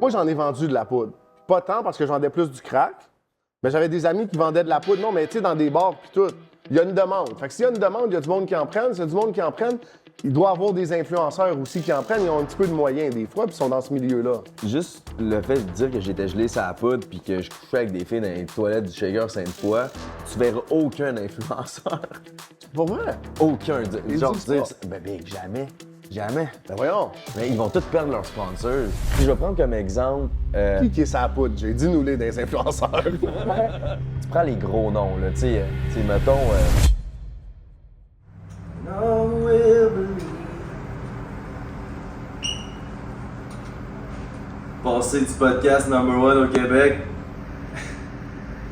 Moi, j'en ai vendu de la poudre. Pas tant parce que je vendais plus du crack, mais j'avais des amis qui vendaient de la poudre. Non, mais tu sais, dans des bars puis tout, il y a une demande. Fait que s'il y a une demande, il y a du monde qui en prenne. S'il y a du monde qui en prenne, il doit y avoir des influenceurs aussi qui en prennent. Ils ont un petit peu de moyens des fois, puis ils sont dans ce milieu-là. Juste le fait de dire que j'étais gelé sur la poudre puis que je couchais avec des filles dans les toilettes du Shaker Sainte-Foy, tu verras aucun influenceur. Pour vrai? Aucun. Genre disent dire, pas. ben jamais. Jamais. Ben voyons. Mais ils vont tous perdre leurs sponsors. Si je vais prendre comme exemple, Qui est sa poudre? J'ai dit nous les des influenceurs. tu prends les gros noms, là, tu sais, mettons... No will believe. Passer du podcast number one au Québec.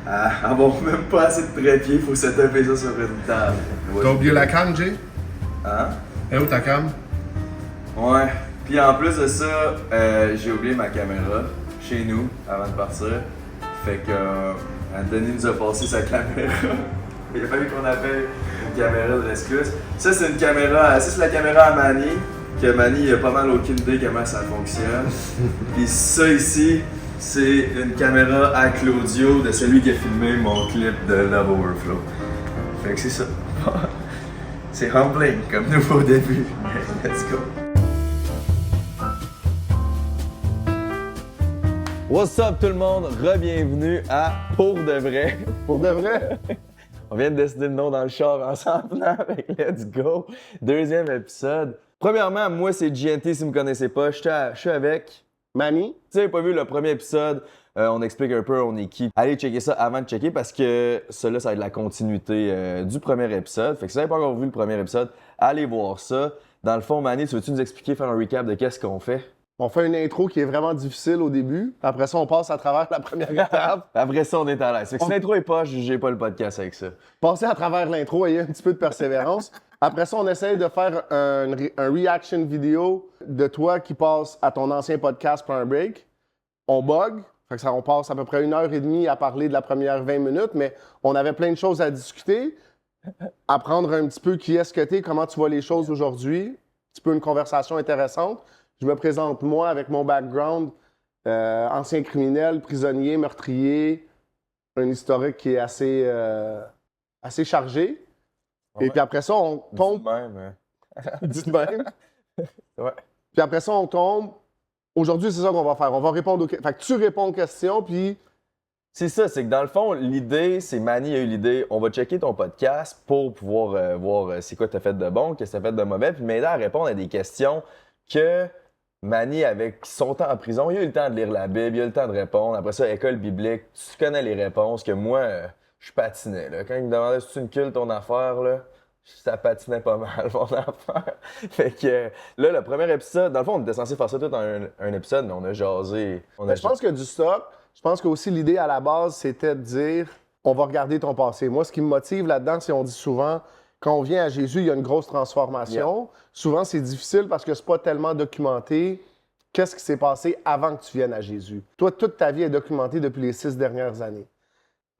Avoir même pas assez de trépied, faut se taper ça sur une table. T'as oublié la cam, Jay? Hein? Et où ta cam? Ouais. Puis en plus de ça, j'ai oublié ma caméra chez nous avant de partir. Fait que Anthony nous a passé sa caméra. Il a fallu qu'on appelle une caméra de l'excuse. Ça, c'est une caméra. Ça, c'est la caméra à Manny. Que Manny a pas mal aucune idée comment ça fonctionne. Puis ça ici, c'est une caméra à Claudio de celui qui a filmé mon clip de Love Overflow. Fait que c'est ça. C'est humbling comme nouveau début. Let's go. What's up tout le monde? Re-bienvenue à Pour de vrai. Pour de vrai? On vient de décider le nom dans le char ensemble avec Let's Go. Deuxième épisode. Premièrement, moi c'est GNT si vous me connaissez pas. Je suis avec Manny? Si vous n'avez pas vu le premier épisode, on explique un peu on est qui. Allez checker ça avant de checker parce que ça va être la continuité du premier épisode. Fait que si vous n'avez pas encore vu le premier épisode, allez voir ça. Dans le fond, Manny, tu veux-tu nous expliquer, faire un recap de qu'est-ce qu'on fait? On fait une intro qui est vraiment difficile au début. Après ça, on passe à travers la première étape. Après ça, on est à l'aise. Fait que si l'intro est pas, jugez pas le podcast avec ça. Passez à travers l'intro, ayez un petit peu de persévérance. Après ça, on essaye de faire un reaction vidéo de toi qui passe à ton ancien podcast pour un break. On bug. Fait que ça, on passe à peu près 1h30 à parler de la première 20 minutes, mais on avait plein de choses à discuter. Apprendre un petit peu qui est-ce que t'es, comment tu vois les choses aujourd'hui. Un petit peu une conversation intéressante. Je me présente, moi, avec mon background, ancien criminel, prisonnier, meurtrier, un historique qui est assez chargé. Ouais. Et puis après ça, on tombe... Dis de même, Dis de même. Ouais. Puis après ça, on tombe... Aujourd'hui, c'est ça qu'on va faire. On va répondre aux questions. Fait que tu réponds aux questions, puis... C'est ça, c'est que dans le fond, l'idée, c'est Manny a eu l'idée, on va checker ton podcast pour pouvoir voir c'est quoi t'as fait de bon, qu'est-ce que t'as fait de mauvais, puis m'aider à répondre à des questions que Manny, avec son temps en prison, il a eu le temps de lire la Bible, il a eu le temps de répondre. Après ça, école biblique, tu connais les réponses que moi, je patinais. Là. Quand il me demandait si tu une culte ton affaire, là, ça patinait pas mal, mon affaire. Fait que là, le premier épisode, dans le fond, on était censé faire ça tout en un épisode, mais on a jasé. Je pense que du stock, je pense que aussi l'idée à la base, c'était de dire on va regarder ton passé. Moi, ce qui me motive là-dedans, c'est on dit souvent quand on vient à Jésus, il y a une grosse transformation. Yeah. Souvent, c'est difficile parce que c'est pas tellement documenté. Qu'est-ce qui s'est passé avant que tu viennes à Jésus? Toi, toute ta vie est documentée depuis les 6 dernières années.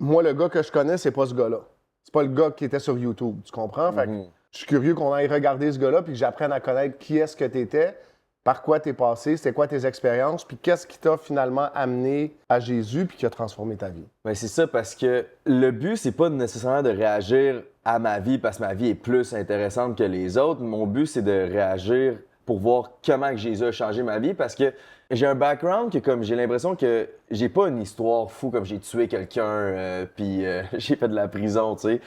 Moi, le gars que je connais, c'est pas ce gars-là. C'est pas le gars qui était sur YouTube, tu comprends? Fait que je suis curieux qu'on aille regarder ce gars-là puis que j'apprenne à connaître qui est-ce que tu étais, par quoi tu es passé, c'était quoi tes expériences, puis qu'est-ce qui t'a finalement amené à Jésus puis qui a transformé ta vie. Ben c'est ça, parce que le but, c'est pas nécessairement de réagir à ma vie parce que ma vie est plus intéressante que les autres. Mon but, c'est de réagir pour voir comment que Jésus a changé ma vie parce que j'ai un background que comme j'ai l'impression que j'ai pas une histoire fou comme j'ai tué quelqu'un puis j'ai fait de la prison, tu sais.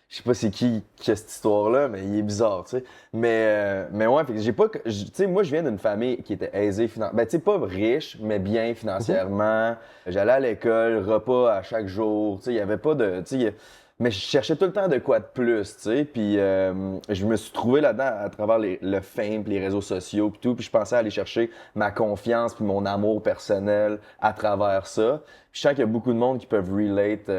Je sais pas c'est qui a cette histoire-là, mais il est bizarre, tu sais. Mais ouais, fait que j'ai pas... Tu sais, moi, je viens d'une famille qui était aisée financièrement. Ben, tu sais, pas riche, mais bien financièrement. J'allais à l'école, repas à chaque jour, tu sais, il y avait pas de... Tu sais, mais je cherchais tout le temps de quoi de plus, tu sais. Puis je me suis trouvé là-dedans à travers le fame, puis les réseaux sociaux, puis tout. Puis je pensais aller chercher ma confiance, puis mon amour personnel à travers ça. Puis je sens qu'il y a beaucoup de monde qui peuvent relate...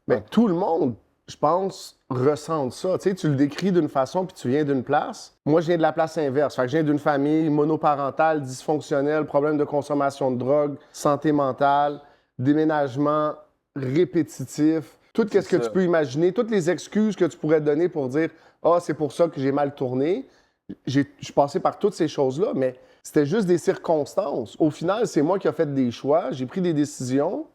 Mais tout le monde, je pense, ressentent ça. Tu sais, tu le décris d'une façon, puis tu viens d'une place. Moi, je viens de la place inverse. Fait que je viens d'une famille monoparentale, dysfonctionnelle, problème de consommation de drogue, santé mentale, déménagement répétitif. Tout ce que tu peux imaginer, toutes les excuses que tu pourrais te donner pour dire « Ah, c'est pour ça que j'ai mal tourné ». Je suis passé par toutes ces choses-là, mais C'était juste des circonstances. Au final, c'est moi qui ai fait des choix, j'ai pris des décisions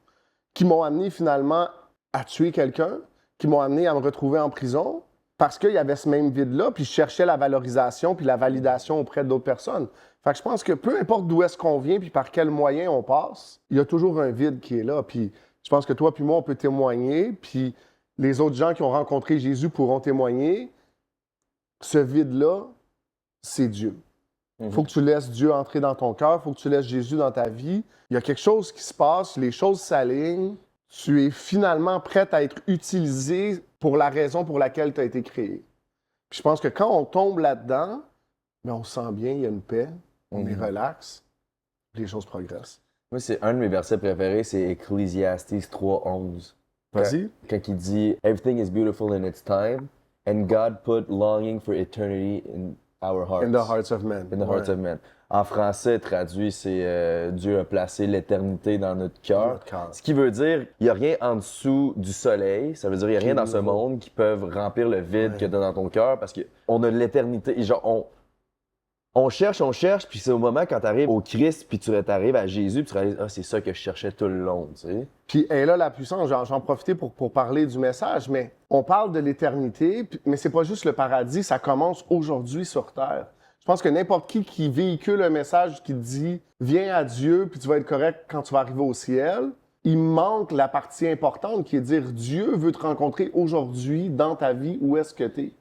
qui m'ont amené finalement à tuer quelqu'un, qui m'ont amené à me retrouver en prison parce qu'il y avait ce même vide-là, puis je cherchais la valorisation puis la validation auprès d'autres personnes. Fait que je pense que peu importe d'où est-ce qu'on vient puis par quel moyen on passe, il y a toujours un vide qui est là. Puis je pense que toi puis moi, on peut témoigner, puis les autres gens qui ont rencontré Jésus pourront témoigner. Ce vide-là, c'est Dieu. Il faut que tu laisses Dieu entrer dans ton cœur, il faut que tu laisses Jésus dans ta vie. Il y a quelque chose qui se passe, les choses s'alignent. Tu es finalement prête à être utilisé pour la raison pour laquelle tu as été créé. Puis je pense que quand on tombe là-dedans, mais on se sent bien, il y a une paix, on est relax, les choses progressent. Moi, c'est un de mes versets préférés, c'est Ecclesiastes 3:11. Vas-y. Quand il dit « Everything is beautiful in its time, and God put longing for eternity in our hearts. » In the hearts of men. In the hearts of men. En français, traduit, c'est Dieu a placé l'éternité dans notre cœur. Ce qui veut dire, il n'y a rien en dessous du soleil. Ça veut dire, il n'y a rien dans ce monde qui peut remplir le vide que tu as dans ton cœur parce qu'on a l'éternité. Genre, on cherche, puis c'est au moment quand tu arrives au Christ, puis tu arrives à Jésus, puis tu réalises, c'est ça que je cherchais tout le long, tu sais. Puis elle là, la puissance, j'en profitais pour parler du message, mais on parle de l'éternité, mais c'est pas juste le paradis, ça commence aujourd'hui sur Terre. Je pense que n'importe qui véhicule un message qui dit « Viens à Dieu, puis tu vas être correct quand tu vas arriver au ciel », il manque la partie importante qui est de dire « Dieu veut te rencontrer aujourd'hui dans ta vie, où est-ce que tu es ».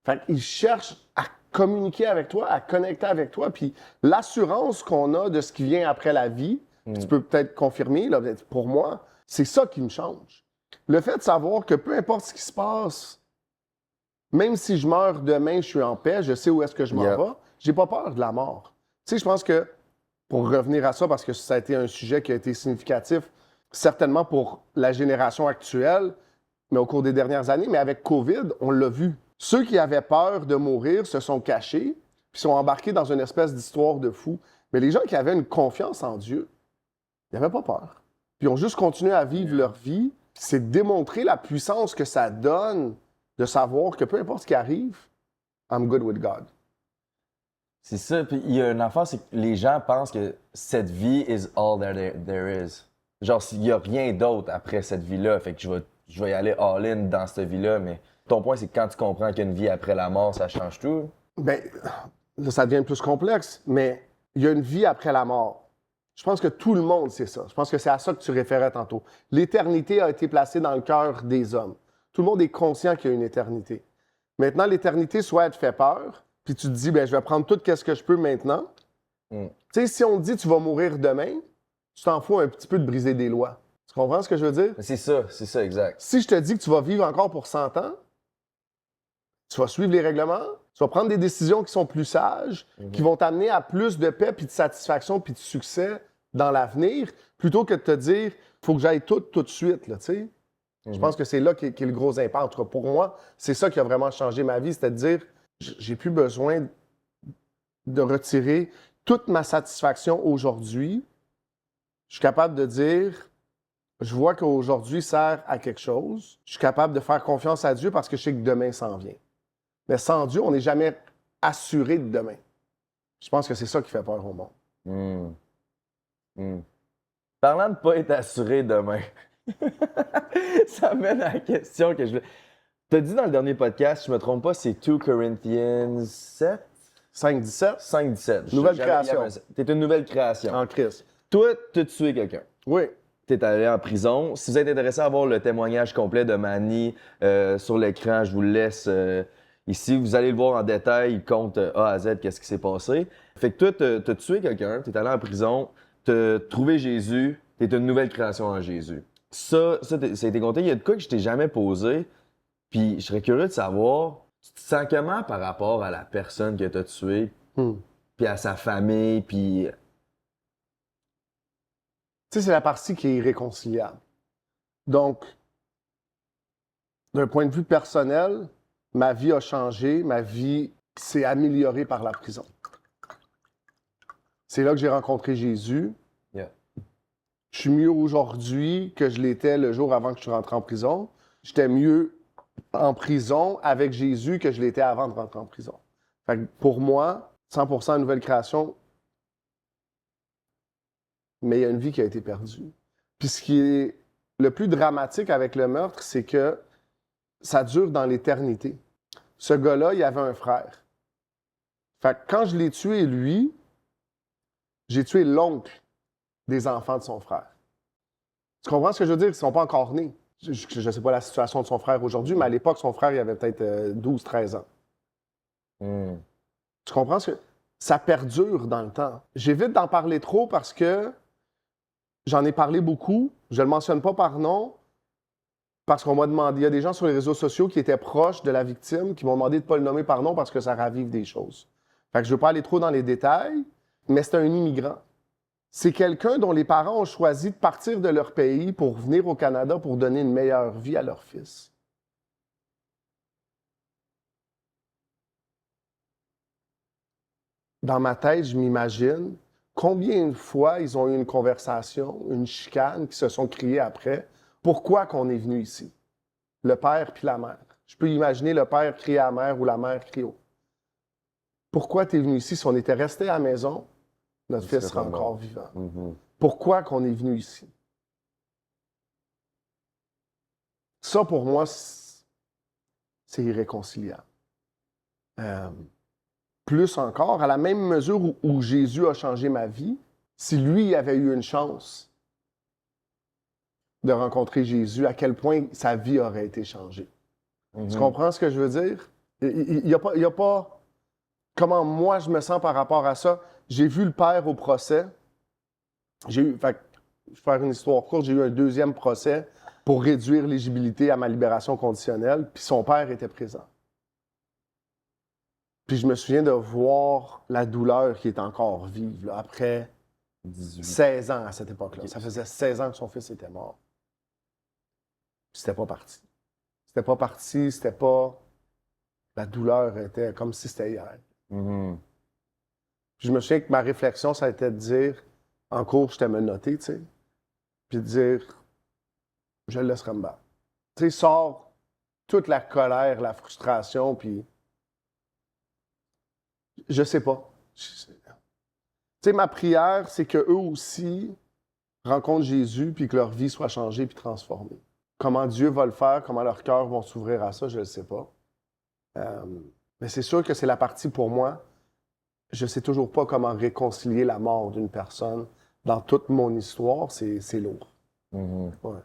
Fait qu'il cherche à communiquer avec toi, à connecter avec toi, puis l'assurance qu'on a de ce qui vient après la vie, tu peux peut-être confirmer, là, pour moi, c'est ça qui me change. Le fait de savoir que peu importe ce qui se passe, même si je meurs demain, je suis en paix, je sais où est-ce que je m'en vais, j'ai pas peur de la mort. Tu sais, je pense que, pour revenir à ça, parce que ça a été un sujet qui a été significatif, certainement pour la génération actuelle, mais au cours des dernières années, mais avec COVID, on l'a vu. Ceux qui avaient peur de mourir se sont cachés, puis sont embarqués dans une espèce d'histoire de fou. Mais les gens qui avaient une confiance en Dieu, ils n'avaient pas peur. Puis ils ont juste continué à vivre leur vie. C'est démontrer la puissance que ça donne de savoir que peu importe ce qui arrive, I'm good with God. C'est ça. Puis il y a une affaire, c'est que les gens pensent que cette vie is all there is. Genre, s'il n'y a rien d'autre après cette vie-là, fait que je vais y aller all-in dans cette vie-là, mais ton point, c'est que quand tu comprends qu'il y a une vie après la mort, ça change tout. Bien, là, ça devient plus complexe, mais il y a une vie après la mort. Je pense que tout le monde sait ça. Je pense que c'est à ça que tu référais tantôt. L'éternité a été placée dans le cœur des hommes. Tout le monde est conscient qu'il y a une éternité. Maintenant, l'éternité, soit elle te fait peur, puis tu te dis, bien, je vais prendre tout ce que je peux maintenant. Tu sais, si on te dit, tu vas mourir demain, tu t'en fous un petit peu de briser des lois. Tu comprends ce que je veux dire? C'est ça, exact. Si je te dis que tu vas vivre encore pour 100 ans, tu vas suivre les règlements, tu vas prendre des décisions qui sont plus sages, qui vont t'amener à plus de paix, puis de satisfaction, puis de succès dans l'avenir, plutôt que de te dire « il faut que j'aille tout de suite », là, tu sais. Je pense que c'est là qu'est le gros impact. En tout cas, pour moi, c'est ça qui a vraiment changé ma vie, c'est-à-dire j'ai plus besoin de retirer toute ma satisfaction aujourd'hui. Je suis capable de dire je vois qu'aujourd'hui sert à quelque chose. Je suis capable de faire confiance à Dieu parce que je sais que demain s'en vient. Mais sans Dieu, on n'est jamais assuré de demain. Je pense que c'est ça qui fait peur au monde. Parlant de ne pas être assuré demain, ça mène à la question que je voulais. Tu as dit dans le dernier podcast, si je ne me trompe pas, c'est 2 Corinthians 7? 5-17? 5-17. Nouvelle création. Tu es une nouvelle création. En Christ. Toi, tu as tué quelqu'un. Oui. Tu es allé en prison. Si vous êtes intéressé à voir le témoignage complet de Manny sur l'écran, je vous le laisse ici. Vous allez le voir en détail. Il compte A à Z qu'est-ce qui s'est passé. Fait que toi, tu as tué quelqu'un, tu es allé en prison, tu as trouvé Jésus, tu es une nouvelle création en Jésus. Ça a été compté. Il y a de quoi que je t'ai jamais posé. Puis je serais curieux de savoir, tu te sens comment par rapport à la personne que tu as tuée, puis à sa famille, puis... Tu sais, c'est la partie qui est irréconciliable. Donc, d'un point de vue personnel, ma vie a changé, ma vie s'est améliorée par la prison. C'est là que j'ai rencontré Jésus. Yeah. Je suis mieux aujourd'hui que je l'étais le jour avant que je rentre en prison. J'étais mieux en prison avec Jésus que je l'étais avant de rentrer en prison. Fait que pour moi, 100% nouvelle création, mais il y a une vie qui a été perdue. Puis ce qui est le plus dramatique avec le meurtre, c'est que ça dure dans l'éternité. Ce gars-là, il avait un frère. Fait que quand je l'ai tué, lui, j'ai tué l'oncle des enfants de son frère. Tu comprends ce que je veux dire? Ils ne sont pas encore nés. Je ne sais pas la situation de son frère aujourd'hui, mais à l'époque, son frère, il avait peut-être 12-13 ans. Tu comprends ce que... Ça perdure dans le temps. J'évite d'en parler trop parce que j'en ai parlé beaucoup. Je ne le mentionne pas par nom parce qu'on m'a demandé... Il y a des gens sur les réseaux sociaux qui étaient proches de la victime qui m'ont demandé de ne pas le nommer par nom parce que ça ravive des choses. Fait que je ne veux pas aller trop dans les détails, mais c'est un immigrant. C'est quelqu'un dont les parents ont choisi de partir de leur pays pour venir au Canada pour donner une meilleure vie à leur fils. Dans ma tête, je m'imagine combien de fois ils ont eu une conversation, une chicane, qui se sont criés après. Pourquoi qu'on est venu ici? Le père puis la mère. Je peux imaginer le père crier à la mère ou la mère crier au. Pourquoi tu es venu ici? Si on était resté à la maison, notre fils serait encore vivant. Pourquoi qu'on est venu ici? Ça, pour moi, c'est irréconciliable. Plus encore, à la même mesure où Jésus a changé ma vie, si lui avait eu une chance de rencontrer Jésus, à quel point sa vie aurait été changée. Tu comprends ce que je veux dire? Il n'y a pas... Comment moi je me sens par rapport à ça? J'ai vu le père au procès. Je vais faire une histoire courte, j'ai eu un deuxième procès pour réduire l'éligibilité à ma libération conditionnelle, puis son père était présent. Puis je me souviens de voir la douleur qui est encore vive, là, après 16 ans à cette époque-là. Okay. Ça faisait 16 ans que son fils était mort. Puis c'était pas parti. C'était pas parti, c'était pas... La douleur était comme si c'était hier. Puis je me souviens que ma réflexion, ça a été de dire, en cours, j'étais me noter, tu sais, puis de dire, je le laisserai me battre. Tu sais, sort toute la colère, la frustration, puis... Je sais pas. Tu sais, ma prière, c'est qu'eux aussi rencontrent Jésus puis que leur vie soit changée puis transformée. Comment Dieu va le faire, comment leurs cœurs vont s'ouvrir à ça, je ne sais pas. Mais c'est sûr que c'est la partie pour moi. Je ne sais toujours pas comment réconcilier la mort d'une personne. Dans toute mon histoire, c'est lourd. Ouais.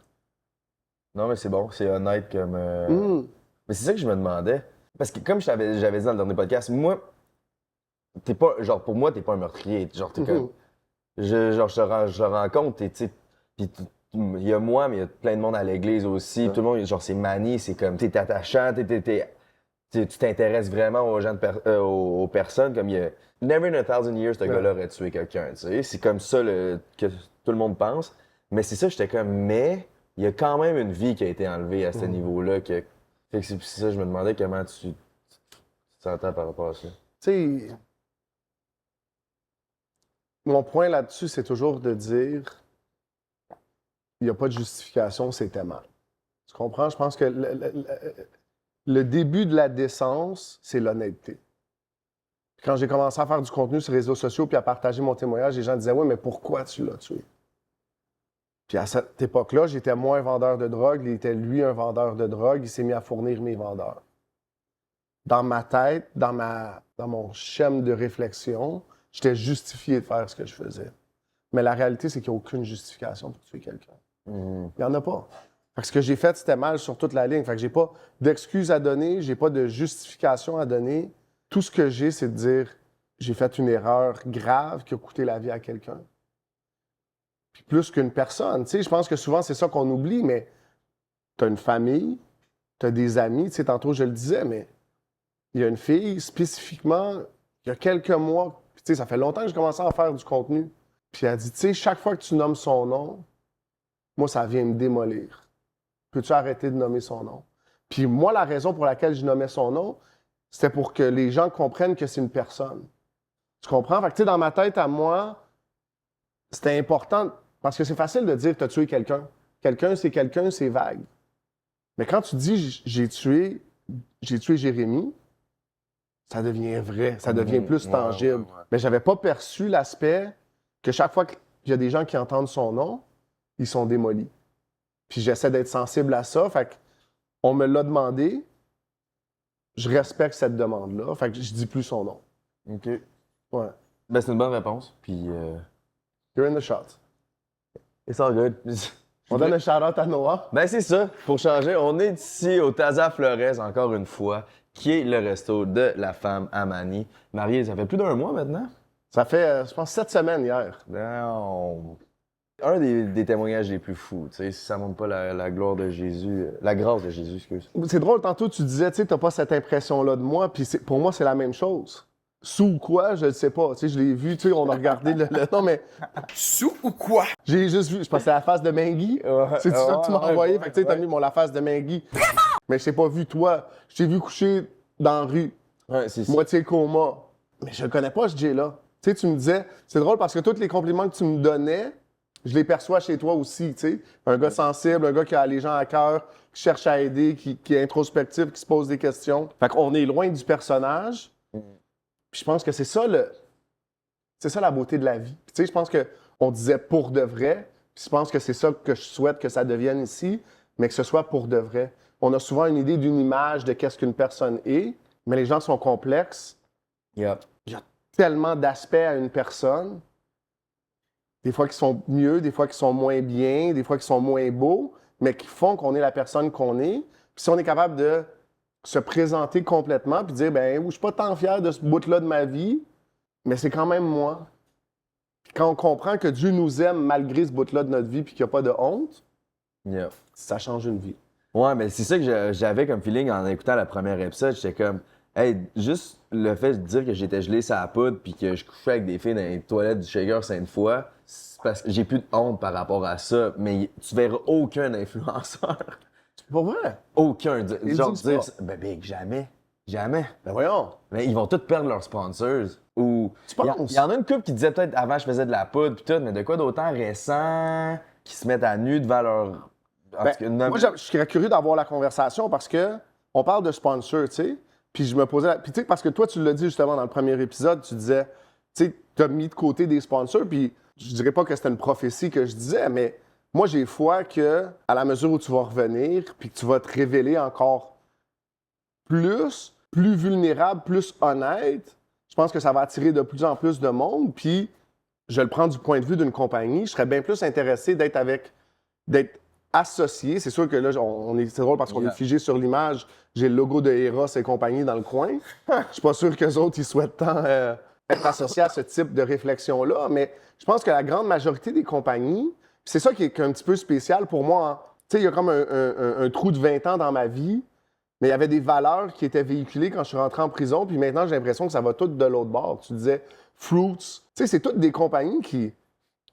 Non, mais c'est bon, c'est honnête comme... Mais c'est ça que je me demandais. Parce que comme j'avais dit dans le dernier podcast, moi... T'es pas, genre, pour moi, t'es pas un meurtrier. Genre, t'es comme. Je te rends compte, puis il y a moi, mais il y a plein de monde à l'église aussi. Tout le monde, genre, c'est manie, c'est comme, t'es attachant, tu t'intéresses vraiment aux gens, aux personnes. Comme il y a. Never in a thousand years, ce gars-là aurait tué quelqu'un, tu sais. C'est comme ça que tout le monde pense. Mais c'est ça, j'étais comme, mais il y a quand même une vie qui a été enlevée à ce niveau-là. Fait que c'est ça, je me demandais comment tu t'entends par rapport à ça. Tu sais. Mon point là-dessus, c'est toujours de dire il n'y a pas de justification, c'était mal. Tu comprends? Je pense que le début de la décence, c'est l'honnêteté. Quand j'ai commencé à faire du contenu sur les réseaux sociaux puis à partager mon témoignage, les gens disaient « Oui, mais pourquoi tu l'as tué? » Puis à cette époque-là, j'étais moi un vendeur de drogue, il était lui un vendeur de drogue, il s'est mis à fournir mes vendeurs. Dans ma tête, dans mon schème de réflexion, j'étais justifié de faire ce que je faisais. Mais la réalité, c'est qu'il n'y a aucune justification pour tuer quelqu'un. Il n'y en a pas. Fait que ce que j'ai fait, c'était mal sur toute la ligne. Fait que j'ai pas d'excuses à donner, j'ai pas de justification à donner. Tout ce que j'ai, c'est de dire j'ai fait une erreur grave qui a coûté la vie à quelqu'un. Puis plus qu'une personne. Tu sais, je pense que souvent, c'est ça qu'on oublie, mais tu as une famille, tu as des amis. Tu sais, tantôt, je le disais, mais il y a une fille, spécifiquement, il y a quelques mois, tu sais, ça fait longtemps que j'ai commencé à faire du contenu. Puis elle dit, tu sais, chaque fois que tu nommes son nom, moi, ça vient me démolir. Peux-tu arrêter de nommer son nom? Puis moi, la raison pour laquelle je nommais son nom, c'était pour que les gens comprennent que c'est une personne. Tu comprends? Fait que, tu sais, dans ma tête, à moi, c'était important, parce que c'est facile de dire que tu as tué quelqu'un. Quelqu'un, c'est vague. Mais quand tu dis j'ai tué Jérémy, ça devient vrai, ça devient plus tangible. Mais j'avais pas perçu l'aspect que chaque fois que il y a des gens qui entendent son nom, ils sont démolis. Puis j'essaie d'être sensible à ça. Fait qu'on me l'a demandé. Je respecte cette demande-là. Fait que je dis plus son nom. OK. Ouais. Ben, c'est une bonne réponse. Puis. You're in the shot. It's all good. On donne un shout-out à Noah. Ben, c'est ça. Pour changer, on est ici au Taza Flores, encore une fois, qui est le resto de la femme Amani. Mariée, ça fait plus d'1 mois maintenant? Ça fait, je pense, 7 semaines hier. Non. Un des témoignages les plus fous, tu sais, si ça montre pas la gloire de Jésus, la grâce de Jésus, excuse. C'est drôle, tantôt, tu disais, tu sais, t'as pas cette impression-là de moi, puis pour moi, c'est la même chose. Sous quoi, je ne sais pas. Tu sais, je l'ai vu, tu sais, on a regardé le... Non, mais... Sous ou quoi? J'ai juste vu, je pensais à la face de Mengui. C'est ça que tu m'as envoyé, fait que tu sais, t'as mis la face de Mengui. Mais je t'ai pas vu, toi. Je t'ai vu coucher dans la rue, Ouais, c'est ça. moitié coma. Mais je le connais pas, ce Jay-là. Tu sais, tu me disais... C'est drôle parce que tous les compliments que tu me donnais, je les perçois chez toi aussi, tu sais. Un gars sensible, un gars qui a les gens à cœur, qui cherche à aider, qui est introspectif, qui se pose des questions. Fait qu'on est loin du personnage. Puis je pense que c'est ça la beauté de la vie. Puis tu sais, je pense qu'on disait pour de vrai. Puis je pense que c'est ça que je souhaite que ça devienne ici, mais que ce soit pour de vrai. On a souvent une idée d'une image de qu'est-ce qu'une personne est, mais les gens sont complexes. Yep. Il y a tellement d'aspects à une personne. Des fois qui sont mieux, des fois qui sont moins bien, des fois qui sont moins beaux, mais qui font qu'on est la personne qu'on est. Puis si on est capable de se présenter complètement puis dire, ben, je suis pas tant fier de ce bout-là de ma vie, mais c'est quand même moi. Puis quand on comprend que Dieu nous aime malgré ce bout-là de notre vie puis qu'il n'y a pas de honte, Yep. ça change une vie. Ouais, mais c'est ça que j'avais comme feeling en écoutant la première épisode. J'étais comme, hey, juste le fait de dire que j'étais gelé sur la poudre puis que je couchais avec des filles dans les toilettes du Shaker Sainte-Foy, c'est parce que j'ai plus de honte par rapport à ça. Mais tu verras aucun influenceur. C'est pas vrai. Aucun. Ils Genre disent dire, pas. ben, big, jamais. Jamais. Ben voyons. Mais ils vont tous perdre leurs sponsors. Ou. Tu penses? Il y en a une couple qui disait peut-être avant je faisais de la poudre pis tout, mais de quoi d'autant récent qui se mettent à nu devant leur. En Ben, tout cas, moi, je serais curieux d'avoir la conversation parce que on parle de sponsor, tu sais. Puis je me posais... Puis tu sais, parce que toi, tu l'as dit justement dans le premier épisode, tu disais, tu sais, t'as mis de côté des sponsors, puis je dirais pas que c'était une prophétie que je disais, mais moi, j'ai foi que à la mesure où tu vas revenir, puis que tu vas te révéler encore plus vulnérable, plus honnête, je pense que ça va attirer de plus en plus de monde, puis je le prends du point de vue d'une compagnie, je serais bien plus intéressé d'être associé. C'est sûr que là, c'est drôle parce qu'on est figé sur l'image. J'ai le logo de Eros et compagnie dans le coin. Je suis pas sûr qu'eux autres, ils souhaitent tant être associés à ce type de réflexion-là, mais je pense que la grande majorité des compagnies, c'est ça qui est un petit peu spécial pour moi. Hein. Tu sais, il y a comme un trou de 20 ans dans ma vie, mais il y avait des valeurs qui étaient véhiculées quand je suis rentré en prison, puis maintenant, j'ai l'impression que ça va tout de l'autre bord. Tu disais Fruits. Tu sais, c'est toutes des compagnies qui...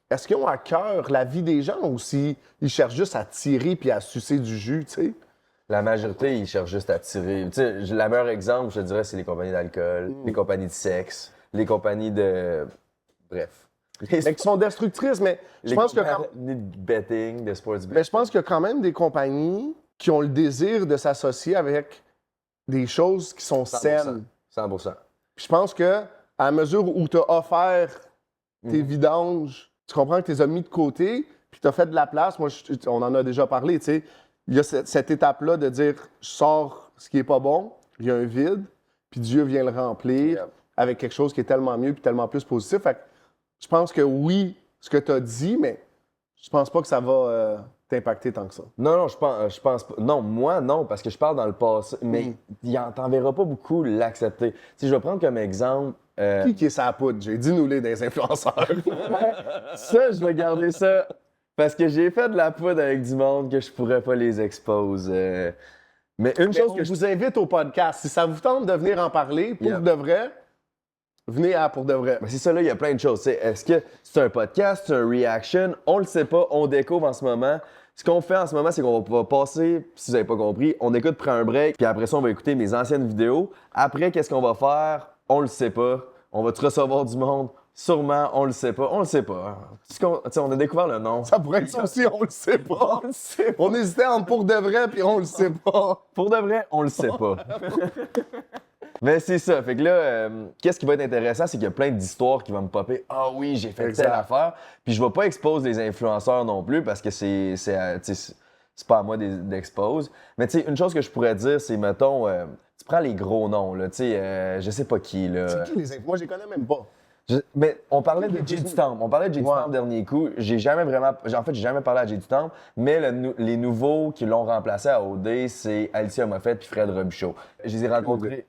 Est-ce qu'ils ont à cœur la vie des gens ou s'ils cherchent juste à tirer puis à sucer du jus, tu sais? La majorité, ils cherchent juste à tirer. Tu sais, le meilleur exemple, je te dirais, c'est les compagnies d'alcool, les compagnies de sexe, les compagnies de. Bref. Mais qui sont destructrices, mais je pense que compagnies de betting, de sports betting. mais je pense qu'il y a quand même des compagnies qui ont le désir de s'associer avec des choses qui sont 100%. saines. 100%. Puis je pense que à mesure où tu as offert tes vidanges, tu comprends que tu les as mis de côté, puis tu as fait de la place. Moi, on en a déjà parlé, tu sais. Il y a cette étape-là de dire, je sors ce qui est pas bon, il y a un vide, puis Dieu vient le remplir avec quelque chose qui est tellement mieux puis tellement plus positif. Fait que je pense que oui, ce que tu as dit, mais je pense pas que ça va t'impacter tant que ça. Non, je pense pas. Non, moi, non, parce que je parle dans le passé. Mais t'en verras pas beaucoup l'accepter. Si je vais prendre comme exemple. Qui est sa poudre? J'ai dit nous les des influenceurs. Ça, je vais garder ça. Parce que j'ai fait de la poudre avec du monde que je pourrais pas les exposer. Mais une chose que je vous invite au podcast. Si ça vous tente de venir en parler, pour de vrai, venez à pour de vrai. Mais c'est ça, là, il y a plein de choses. T'sais. Est-ce que c'est un podcast, c'est un reaction? On le sait pas, on découvre en ce moment. Ce qu'on fait en ce moment, c'est qu'on va passer, si vous n'avez pas compris, on écoute, prend un break, puis après ça, on va écouter mes anciennes vidéos. Après, qu'est-ce qu'on va faire? On le sait pas. On va-tu recevoir du monde? Sûrement, on le sait pas. On le sait pas. On a découvert le nom. Ça pourrait être ça aussi, on le sait pas. On le sait pas. On hésitait entre pour de vrai, puis on le sait pas. Pour de vrai, on le sait pas. Mais c'est ça. Fait que là, qu'est-ce qui va être intéressant, c'est qu'il y a plein d'histoires qui vont me popper. Ah oui, j'ai fait telle affaire. Puis je vais pas exposer les influenceurs non plus parce que c'est pas à moi d'expose. Mais tu sais, une chose que je pourrais dire, c'est, mettons, tu prends les gros noms, là, tu sais, je sais pas qui, là. C'est qui les infos? Moi, je les connais même pas. Mais on parlait de Jay du Temple. On parlait de Jay du Temple dernier coup. J'ai jamais parlé à Jay du Temple, mais les nouveaux qui l'ont remplacé à OD, c'est Alicia Moffett puis Fred Robichaud. Je les ai rencontrés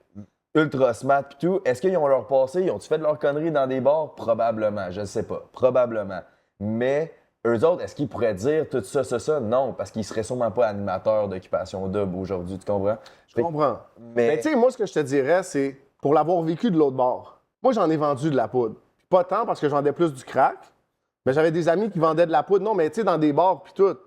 ultra smart pis tout. Est-ce qu'ils ont leur passé? Ils ont-tu fait de leurs conneries dans des bars? Probablement. Je sais pas. Probablement. Mais eux autres, est-ce qu'ils pourraient dire tout ça? Non, parce qu'ils seraient sûrement pas animateurs d'Occupation Double aujourd'hui. Tu comprends? Je comprends. Mais tu sais, moi, ce que je te dirais, c'est pour l'avoir vécu de l'autre bord. Moi, j'en ai vendu de la poudre. Pas tant parce que je vendais plus du crack, mais j'avais des amis qui vendaient de la poudre. Non, mais tu sais, dans des bars puis tout.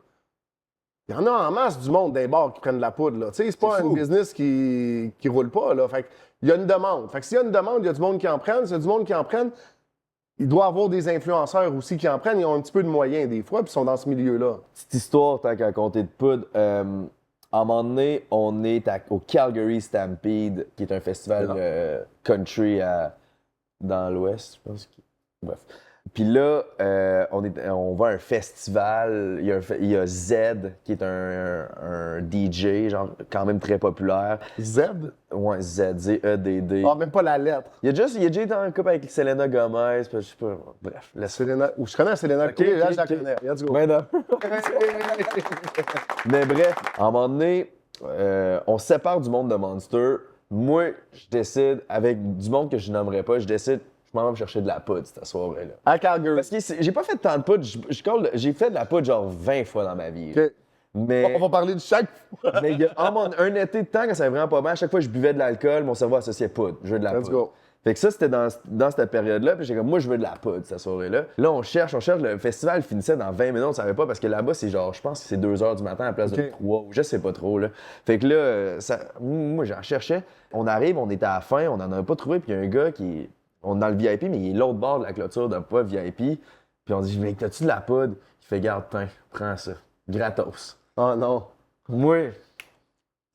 Il y en a en masse du monde dans les bars qui prennent de la poudre, là. Tu sais, c'est pas un business qui roule pas, là. Fait il y a une demande. Fait que s'il y a une demande, il y a du monde qui en prenne. S'il y a du monde qui en prenne, il doit y avoir des influenceurs aussi qui en prennent. Ils ont un petit peu de moyens des fois, puis ils sont dans ce milieu-là. Petite histoire, tant qu'à compter de poudre. À un moment donné, on est au Calgary Stampede, qui est un festival country dans l'Ouest, je pense. Bref. Puis là, on va à un festival. Il y a Z, qui est un DJ, genre quand même très populaire. Z? Ouais, Z, Z-E-D-D. Ah, même pas la lettre. Il a déjà été en couple avec Selena Gomez, je sais pas. Bref, je connais Selena. Okay, là, je la connais. Let's go. Ben non. Mais bref, à un moment donné, on se sépare du monde de Monster. Moi, je décide, avec du monde que je nommerai pas, je m'en vais me chercher de la poudre cette soirée-là. À Calgary. Parce que j'ai pas fait tant de poudre. J'ai fait de la poudre genre 20 fois dans ma vie. Okay. Mais, on va parler de chaque fois. Mais il y a un été de temps quand ça allait vraiment pas mal, à chaque fois que je buvais de l'alcool, mon cerveau associait poudre. Je veux de la Let's poudre. Go. Fait que ça, c'était dans cette période-là. Puis j'ai comme, moi, je veux de la poudre cette soirée-là. Là, on cherche. Le festival finissait dans 20 minutes, on savait pas, parce que là-bas, c'est genre, je pense que c'est 2 h du matin à la place de 3, ou je sais pas trop, là. Fait que là, moi, j'en cherchais. On arrive, on était à la fin, on en a pas trouvé, puis il y a un gars on est dans le VIP, mais il est l'autre bord de la clôture de pas VIP. Puis on dit, mais t'as-tu de la poudre? Il fait, garde, prends ça. Gratos. Oh non. Moi,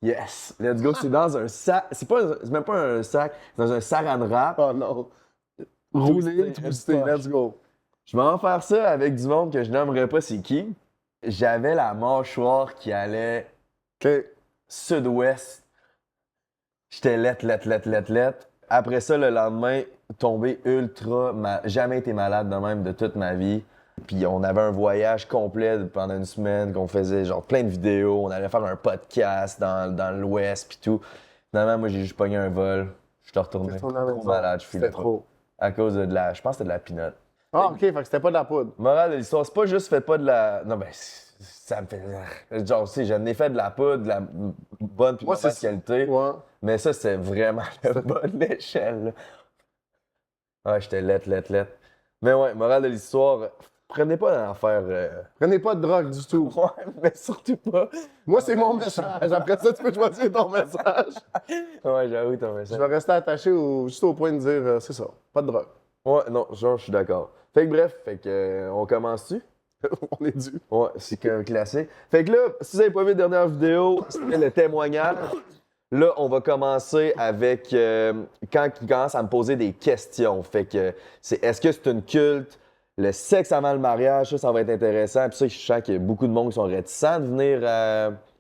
yes, let's go. C'est dans un sac. C'est même pas un sac, c'est dans un saran wrap. Oh non. Roulé, twisté, let's go. Je m'en vais faire ça avec du monde que je nommerais pas c'est qui. J'avais la mâchoire qui allait sud-ouest. J'étais lettre. Après ça, le lendemain, tombé ultra jamais été malade de même de toute ma vie. Puis on avait un voyage complet pendant une semaine qu'on faisait genre plein de vidéos. On allait faire un podcast dans l'Ouest puis tout. Finalement, moi, j'ai juste pogné un vol. Je suis retourné trop malade. C'était trop. À cause de je pense que c'était de la peanut. Ah, OK, fait que c'était pas de la poudre. Morale de l'histoire, c'est pas juste fait pas de la... Non, ben, ça me fait... Genre, tu sais, j'en ai fait de la poudre, de la bonne puis mauvaise qualité. Ouais. Mais ça, c'était vraiment le bas de l'échelle. Ouais, j'étais lettre. Mais ouais, morale de l'histoire... Prenez pas d'en faire. Prenez pas de drogue du tout. Ouais, mais surtout pas. Moi, c'est mon message. Après ça, tu peux choisir ton message. Ouais, j'avoue ton message. Je vais rester attaché juste au point de dire, c'est ça, pas de drogue. Ouais, non, genre, je suis d'accord. Fait que bref, on commence-tu? On est dû. Ouais, c'est quand même classique. Fait que là, si vous avez pas vu la dernière vidéo, c'était le témoignage. Là, on va commencer avec quand il commence à me poser des questions. Fait que est-ce que c'est une culte? Le sexe avant le mariage, ça va être intéressant. Puis ça, je sens qu'il y a beaucoup de monde qui sont réticents de venir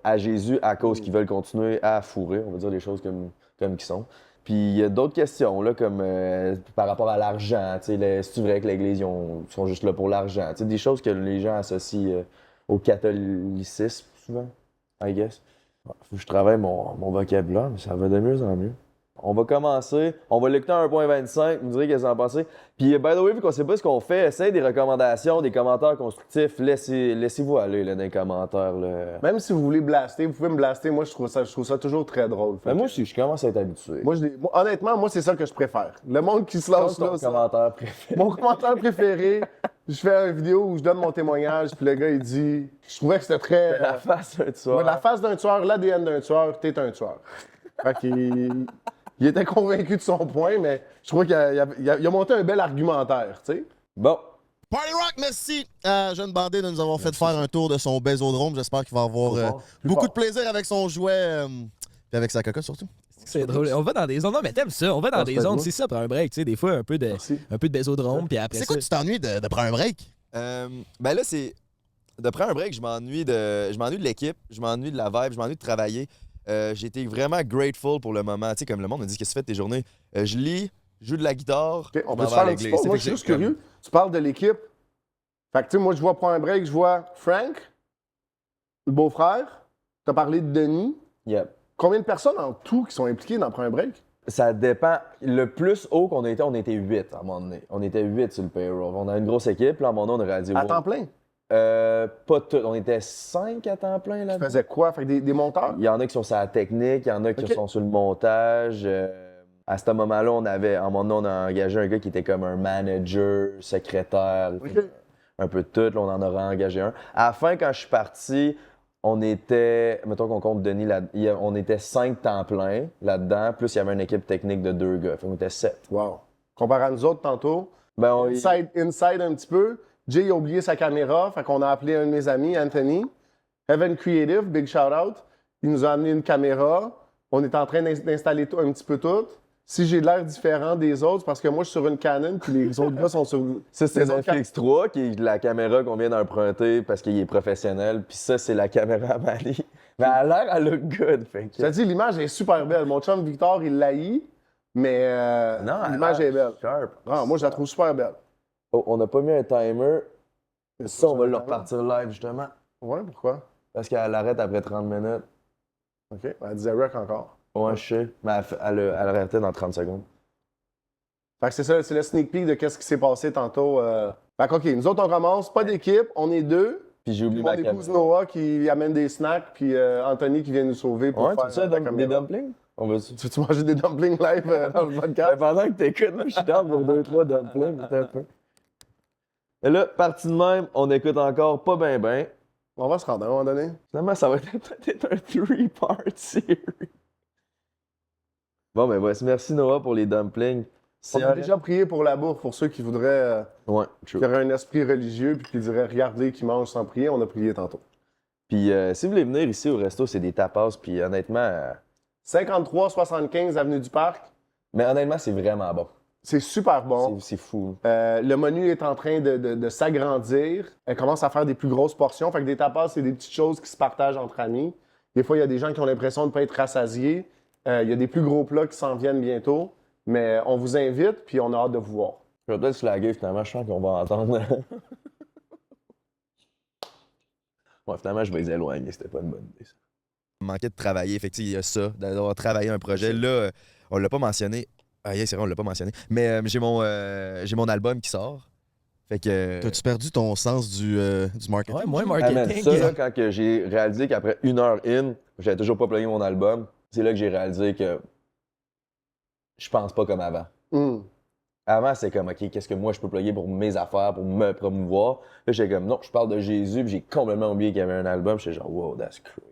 à Jésus à cause qu'ils veulent continuer à fourrer, on va dire les choses comme qu'ils sont. Puis il y a d'autres questions, là, comme par rapport à l'argent. C'est-tu vrai que l'Église, ils sont juste là pour l'argent? Des choses que les gens associent au catholicisme, souvent, I guess. Faut que je travaille mon vocabulaire, mais ça va de mieux en mieux. On va commencer. On va l'écouter à 1.25. Vous me direz qu'est-ce que vous en pensez. Puis, by the way, vu qu'on sait pas ce qu'on fait, essayez des recommandations, des commentaires constructifs. Laissez-vous aller là, dans les commentaires. Là. Même si vous voulez blaster, vous pouvez me blaster. Moi, je trouve ça toujours très drôle. Ben, moi aussi, je commence à être habitué. Honnêtement, moi, c'est ça que je préfère. Le monde qui se lance là. Commentaire préféré. Mon commentaire préféré, je fais une vidéo où je donne mon témoignage, puis le gars, il dit... Je trouvais que c'était très... La face d'un tueur. Ouais, la face d'un tueur, l'ADN d'un tueur, t'es un tueur. Fait qu'il... Il était convaincu de son point, mais je trouve qu'il a monté un bel argumentaire, tu sais. Bon. Party Rock, merci à Jeune Bandé de nous avoir fait faire un tour de son bésodrome. J'espère qu'il va avoir beaucoup de plaisir avec son jouet et avec sa cocotte surtout. C'est drôle. On va dans des zones. Non, mais t'aimes ça. On va dans Ah, des c'est zones. moi. C'est ça, prendre un break. Tu sais, des fois, un peu de Merci. bésodrome. Puis après C'est ça. quoi, tu t'ennuies de prendre un break? Ben là, c'est. De prendre un break, je m'ennuie de l'équipe, je m'ennuie de la vibe, je m'ennuie de travailler. J'ai été vraiment grateful pour le moment. Tu sais, comme le monde me dit, qu'est-ce que tu fais de tes journées? Je lis, je joue de la guitare. OK, on je peut m'en se vais à faire un petit l'église. peu. Moi, je suis juste curieux. Tu parles de l'équipe. Fait que, tu sais, moi, je vois Prends un break, je vois Frank, le beau-frère. Tu as parlé de Denis. Yep. Combien de personnes en tout qui sont impliquées dans Prends un break? Ça dépend. Le plus haut qu'on était, on était 8 à un moment donné. On était 8 sur le payroll. On a une grosse équipe. Là, à un moment donné, on a réalisé. À temps plein. Pas tout. On était 5 à temps plein Tu là-dedans. faisais quoi? Fait que des monteurs? Il y en a qui sont sur la technique, il y en a qui Ok. sont sur le montage. À ce moment-là, à un moment donné, on a engagé un gars qui était comme un manager, secrétaire, Ok. un peu de tout. Là, on en aura engagé un. À la fin, quand je suis parti, on était, mettons qu'on compte Denis, on était 5 temps plein là-dedans, plus il y avait une équipe technique de 2 gars. Fait qu'on était 7. Wow. Comparé à nous autres tantôt, Ben, inside un petit peu, Jay a oublié sa caméra, fait qu'on a appelé un de mes amis, Anthony. Heaven Creative, big shout out. Il nous a amené une caméra. On est en train d'installer un petit peu tout. Si j'ai l'air différent des autres, c'est parce que moi, je suis sur une Canon, puis les autres gars sont sur. Ça, c'est les le autres FX3, qui est la caméra qu'on vient d'emprunter parce qu'il est professionnel. Puis ça, c'est la caméra à Mali. Mais elle a l'air, elle look good. Fait que... Je te dis, l'image est super belle. Mon chum Victor, il l'haït, mais Non, elle a l'image l'air est belle. sharp. Ah, moi, je la trouve super belle. Oh, on n'a pas mis un timer. Ça, on va le le repartir live, justement. Ouais, pourquoi? Parce qu'elle arrête après 30 minutes. OK. Elle disait rec encore. Ouais, je sais. Mais elle arrêtait dans 30 secondes. Fait que c'est ça, c'est le sneak peek de qu'est-ce qui s'est passé tantôt. Fait que, OK, nous autres, on commence. Pas d'équipe, on est 2. Puis j'ai oublié Mon ma épouse caméra. Noah qui amène des snacks, puis Anthony qui vient nous sauver pour Ouais, faire tu sais, la des caméra. dumplings? On va Tu veux-tu manger des dumplings live dans le podcast? pendant que t'écoutes, moi, je suis down pour 2-3 dumplings. Attends un peu. Et là, partie de même, on écoute encore pas ben. On va se rendre à un moment donné. Finalement, ça va être peut-être un 3-part series. Bon, ben voici. Merci Noah pour les dumplings. On a déjà prié pour la bouffe, pour ceux qui voudraient, Ouais, true. qui auraient un esprit religieux, puis qui diraient regardez qui mangent sans prier. On a prié tantôt. Puis si vous voulez venir ici au resto, c'est des tapas. Puis honnêtement, 53-75 Avenue du Parc. mais honnêtement, c'est vraiment bon. C'est super bon. C'est fou. Le menu est en train de s'agrandir. Elle commence à faire des plus grosses portions. Fait que des tapas, c'est des petites choses qui se partagent entre amis. Des fois, il y a des gens qui ont l'impression de ne pas être rassasiés. Il y a des plus gros plats qui s'en viennent bientôt. Mais on vous invite, puis on a hâte de vous voir. Je vais peut-être slaguer finalement, je sens qu'on va entendre. Ouais, finalement, je vais les éloigner, c'était pas une bonne idée. Ça. Manquait de travailler, fait que, tu sais, il y a ça, d'avoir travaillé un projet. Là, on l'a pas mentionné. Ah, yeah, c'est vrai, on l'a pas mentionné. Mais j'ai mon album qui sort. Fait que. T'as-tu perdu ton sens du marketing? Ouais, moi, Ah, man, marketing. ça, là, quand que j'ai réalisé qu'après 1 heure in, j'avais toujours pas plugué mon album, c'est là que j'ai réalisé que je pense pas comme avant. Hum. Avant, c'est comme, OK, qu'est-ce que moi je peux plugger pour mes affaires, pour me promouvoir? Là, j'étais comme, non, je parle de Jésus, puis j'ai complètement oublié qu'il y avait un album. J'étais genre, wow, that's crazy.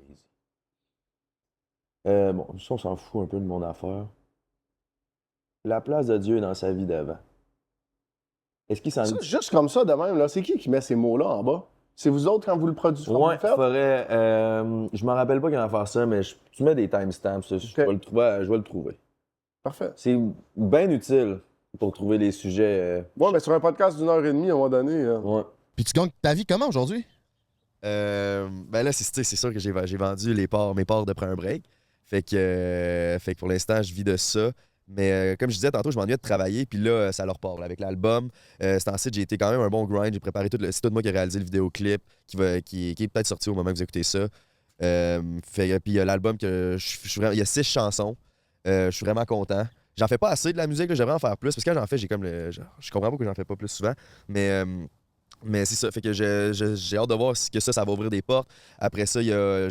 Bon, ça, on s'en fout un peu de mon affaire. La place de Dieu dans sa vie d'avant. Est-ce qu'il s'en Ça, juste comme ça, de même, là, c'est qui met ces mots-là en bas? C'est vous autres quand vous le produisez? quand vous Ouais, le faites? faudrait. Je me rappelle pas comment faire ça, mais tu mets des timestamps. Je vais le trouver. Parfait. C'est bien utile pour trouver les sujets. Ouais, mais sur un podcast d'1 heure et demie, à un moment donné. Ouais. Puis tu gagnes ta vie comment aujourd'hui? Ben là, c'est sûr que j'ai vendu mes parts de prendre un break. Fait que pour l'instant, je vis de ça. Mais comme je disais tantôt, je m'ennuyais de travailler. Puis là, ça leur part. Avec l'album, c'est ensuite, j'ai été quand même un bon grind. J'ai préparé tout. C'est tout moi qui ai réalisé le vidéoclip qui est peut-être sorti au moment que vous écoutez ça. Puis il y a l'album que il y a 6 chansons. Je suis vraiment content. J'en fais pas assez de la musique, là, j'aimerais en faire plus. Parce que quand j'en fais, j'ai comme je comprends pas pourquoi j'en fais pas plus souvent. Mais c'est ça. Fait que j'ai hâte de voir que ça va ouvrir des portes. Après ça, il y a.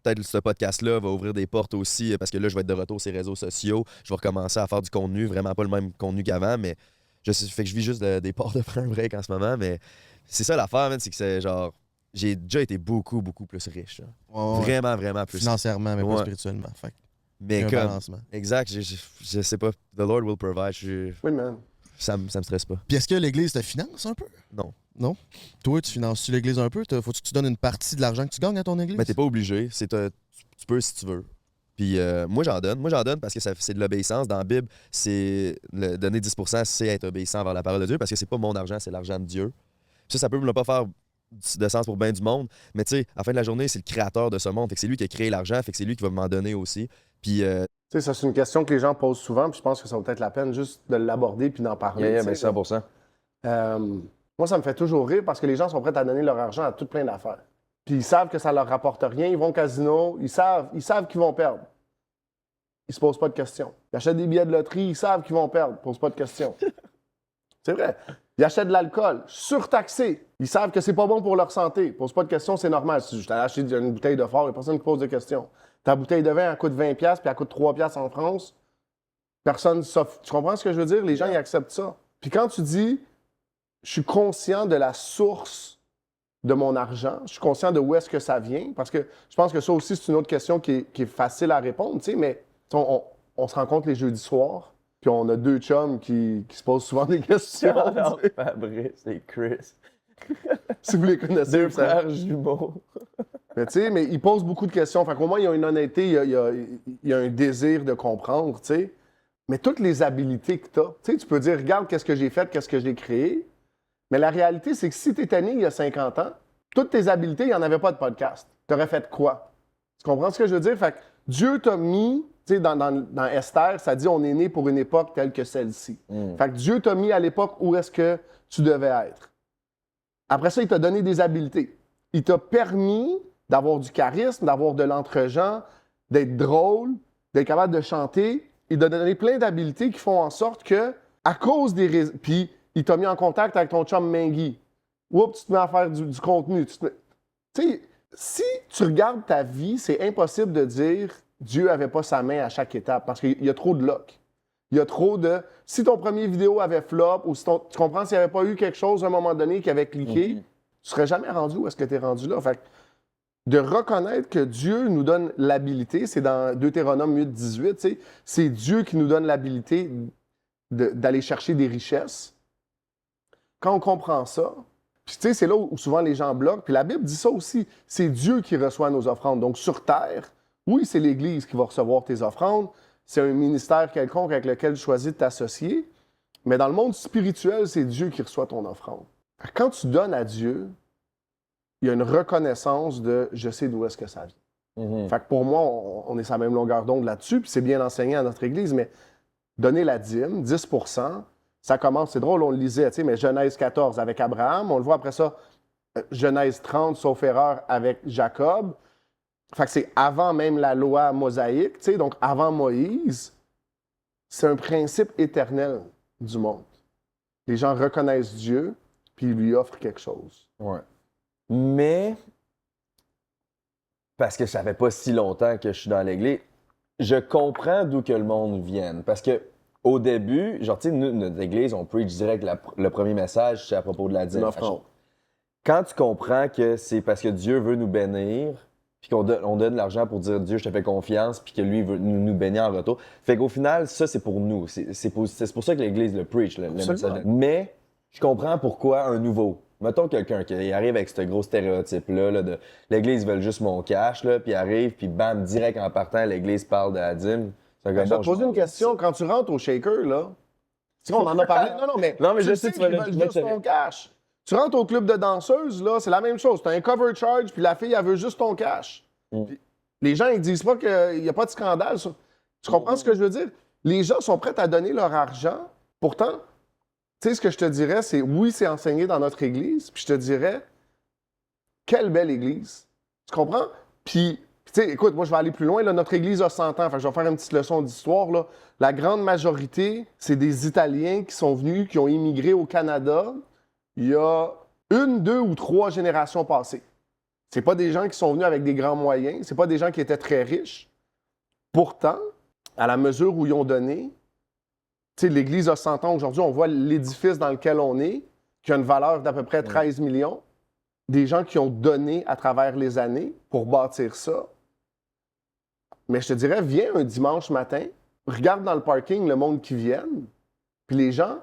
Peut-être ce podcast-là va ouvrir des portes aussi parce que là, je vais être de retour sur les réseaux sociaux. Je vais recommencer à faire du contenu, vraiment pas le même contenu qu'avant, mais fait que je vis juste des portes de prendre un break en ce moment. Mais c'est ça l'affaire, man, c'est que c'est genre. J'ai déjà été beaucoup, beaucoup plus riche. Là. Ouais. Vraiment, vraiment plus. Financièrement, mais pas Ouais. spirituellement. Fait que Mais il y a un comme. balancement. Exact, je sais pas. The Lord will provide. Oui, man. Ça me stresse pas. Puis est-ce que l'Église te finance un peu? Non. Non? Toi, tu finances-tu l'Église un peu? Faut-tu que tu donnes une partie de l'argent que tu gagnes à ton Église? Mais t'es pas obligé. Tu peux si tu veux. Puis moi, j'en donne. Moi, j'en donne parce que c'est de l'obéissance. Dans la Bible, c'est donner 10%, c'est être obéissant envers la parole de Dieu parce que c'est pas mon argent, c'est l'argent de Dieu. Puis ça peut ne pas faire de sens pour bien du monde, mais tu sais, à la fin de la journée, c'est le créateur de ce monde. Fait que c'est lui qui a créé l'argent, fait que c'est lui qui va m'en donner aussi. Puis Tu sais, ça, c'est une question que les gens posent souvent, puis je pense que ça vaut peut-être la peine juste de l'aborder puis d'en parler. Yeah, tu sais. ben 100%. Moi, ça me fait toujours rire parce que les gens sont prêts à donner leur argent à tout plein d'affaires. Puis ils savent que ça leur rapporte rien, ils vont au casino, ils savent qu'ils vont perdre. Ils se posent pas de questions. Ils achètent des billets de loterie, ils savent qu'ils vont perdre, ils se posent pas de questions. C'est vrai. Ils achètent de l'alcool, surtaxé. Ils savent que c'est pas bon pour leur santé. Ils posent pas de questions, c'est normal. Si je t'ai acheté une bouteille de fort, il n'y a personne qui pose de questions. Ta bouteille de vin, elle coûte 20$, puis elle coûte 3$ en France. Personne s'offre. Tu comprends ce que je veux dire? Les gens, ils acceptent ça. Puis quand tu dis, je suis conscient de la source de mon argent, je suis conscient de où est-ce que ça vient, parce que je pense que ça aussi, c'est une autre question qui est facile à répondre, tu sais, mais on se rencontre les jeudis soirs, puis on a deux chums qui se posent souvent des questions. Non, Fabrice et Chris. Si vous les connaissez. Deux vous savez. frères jumeaux. Mais tu sais, mais ils posent beaucoup de questions. Fait qu'au moins, il y a une honnêteté, il y a un désir de comprendre, tu sais. Mais toutes les habiletés que tu as, tu sais, tu peux dire, regarde qu'est-ce que j'ai fait, qu'est-ce que j'ai créé. Mais la réalité, c'est que si tu étais né il y a 50 ans, toutes tes habiletés, il n'y en avait pas de podcast. Tu aurais fait quoi? Tu comprends ce que je veux dire? Fait que Dieu t'a mis, tu sais, dans Esther, ça dit on est né pour une époque telle que celle-ci. Fait que Dieu t'a mis à l'époque où est-ce que tu devais être. Après ça, il t'a donné des habiletés. Il t'a permis d'avoir du charisme, d'avoir de l'entre-gens, d'être drôle, d'être capable de chanter. Il t'a donné plein d'habiletés qui font en sorte que, à cause des... Puis, il t'a mis en contact avec ton chum Mengui. Oups, tu te mets à faire du contenu. Tu sais, si tu regardes ta vie, c'est impossible de dire Dieu n'avait pas sa main à chaque étape parce qu'il y a trop de luck. Il y a trop de... Si ton premier vidéo avait flop ou si tu comprends, s'il n'y avait pas eu quelque chose à un moment donné qui avait cliqué, tu serais jamais rendu où est-ce que tu es rendu là. Fait que de reconnaître que Dieu nous donne l'habilité, c'est dans Deutéronome 8, 18, tu sais, c'est Dieu qui nous donne l'habilité d'aller chercher des richesses. Quand on comprend ça, puis tu sais, c'est là où souvent les gens bloquent, puis la Bible dit ça aussi, c'est Dieu qui reçoit nos offrandes. Donc sur terre, oui, c'est l'Église qui va recevoir tes offrandes, c'est un ministère quelconque avec lequel tu choisis de t'associer, mais dans le monde spirituel, c'est Dieu qui reçoit ton offrande. Quand tu donnes à Dieu, il y a une reconnaissance de « je sais d'où est-ce que ça vient ». Fait que pour moi, on est sur la même longueur d'onde là-dessus, puis c'est bien enseigné à notre Église, mais donner la dîme, 10%, ça commence, c'est drôle, on le lisait, tu sais, mais Genèse 14 avec Abraham, on le voit après ça, Genèse 30, sauf erreur, avec Jacob. Fait que c'est avant même la loi mosaïque, tu sais, donc avant Moïse. C'est un principe éternel du monde. Les gens reconnaissent Dieu, puis ils lui offrent quelque chose. Ouais. Mais, parce que ça fait pas si longtemps que je suis dans l'Église, je comprends d'où que le monde vienne. Parce que au début, genre, tu sais, notre Église, on preach direct le premier message, c'est à propos de la dîme. Quand tu comprends que c'est parce que Dieu veut nous bénir, puis qu'on donne l'argent pour dire Dieu, je te fais confiance, puis que lui veut nous bénir en retour. Fait qu'au final, ça, c'est pour nous. C'est pour ça que l'Église le preach, le message. Mais je comprends pourquoi un nouveau. Mettons quelqu'un qui arrive avec ce gros stéréotype-là, là, de l'Église veut juste mon cash, là, puis arrive, puis bam, direct en partant, l'Église parle de la dîme. Je vais te poser une question. Quand tu rentres au shaker, là, tu sais, on en a parlé. Non, mais je sais qu'ils veulent juste ton cash. Tu rentres au club de danseuses, là, c'est la même chose. Tu as un cover charge, puis la fille, elle veut juste ton cash. Les gens, ils disent pas qu'il n'y a pas de scandale. Tu comprends ce que je veux dire? Les gens sont prêts à donner leur argent. Pourtant, tu sais, ce que je te dirais, c'est oui, c'est enseigné dans notre Église, puis je te dirais, quelle belle Église. Tu comprends? Puis, tu sais, écoute, moi, je vais aller plus loin. Là, notre Église a 100 ans. Fait que je vais faire une petite leçon d'histoire. Là. La grande majorité, c'est des Italiens qui sont venus, qui ont immigré au Canada il y a 1, 2 ou 3 générations passées. C'est pas des gens qui sont venus avec des grands moyens. C'est pas des gens qui étaient très riches. Pourtant, à la mesure où ils ont donné, tu sais, l'Église a 100 ans aujourd'hui, on voit l'édifice dans lequel on est, qui a une valeur d'à peu près 13 millions. Des gens qui ont donné à travers les années pour bâtir ça. Mais je te dirais, viens un dimanche matin, regarde dans le parking le monde qui vient, puis les gens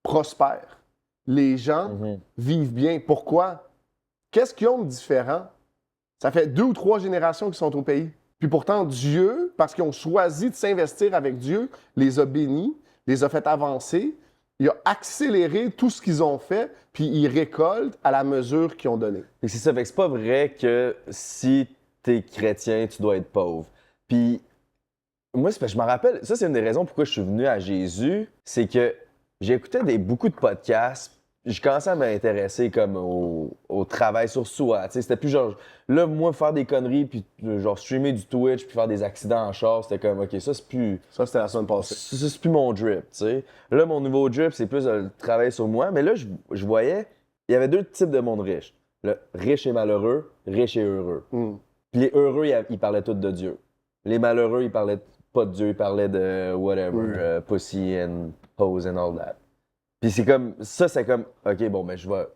prospèrent. Les gens vivent bien. Pourquoi? Qu'est-ce qu'ils ont de différent? Ça fait 2 ou 3 générations qu'ils sont au pays. Puis pourtant, Dieu, parce qu'ils ont choisi de s'investir avec Dieu, les a bénis, les a fait avancer. Il a accéléré tout ce qu'ils ont fait, puis ils récoltent à la mesure qu'ils ont donné. Et c'est ça, fait que c'est pas vrai que si t'es chrétien, tu dois être pauvre. Puis moi, c'est parce que je me rappelle, ça c'est une des raisons pourquoi je suis venu à Jésus, c'est que j'écoutais beaucoup de podcasts, je commençais à m'intéresser comme au travail sur soi, tu sais, c'était plus genre, là, moi, faire des conneries, puis genre streamer du Twitch, puis faire des accidents en char, c'était comme, OK, ça c'est plus... Ça, c'était la semaine passée. Ça, c'est plus mon drip, tu sais. Là, mon nouveau drip, c'est plus le travail sur moi, mais là, je voyais, il y avait deux types de monde riche. Le riche et malheureux, riche et heureux. Puis les heureux, ils parlaient tous de Dieu. Les malheureux, ils parlaient pas de Dieu, ils parlaient de whatever, pussy and pose and all that. Puis c'est comme, ça, c'est comme, OK, bon, ben, je vais.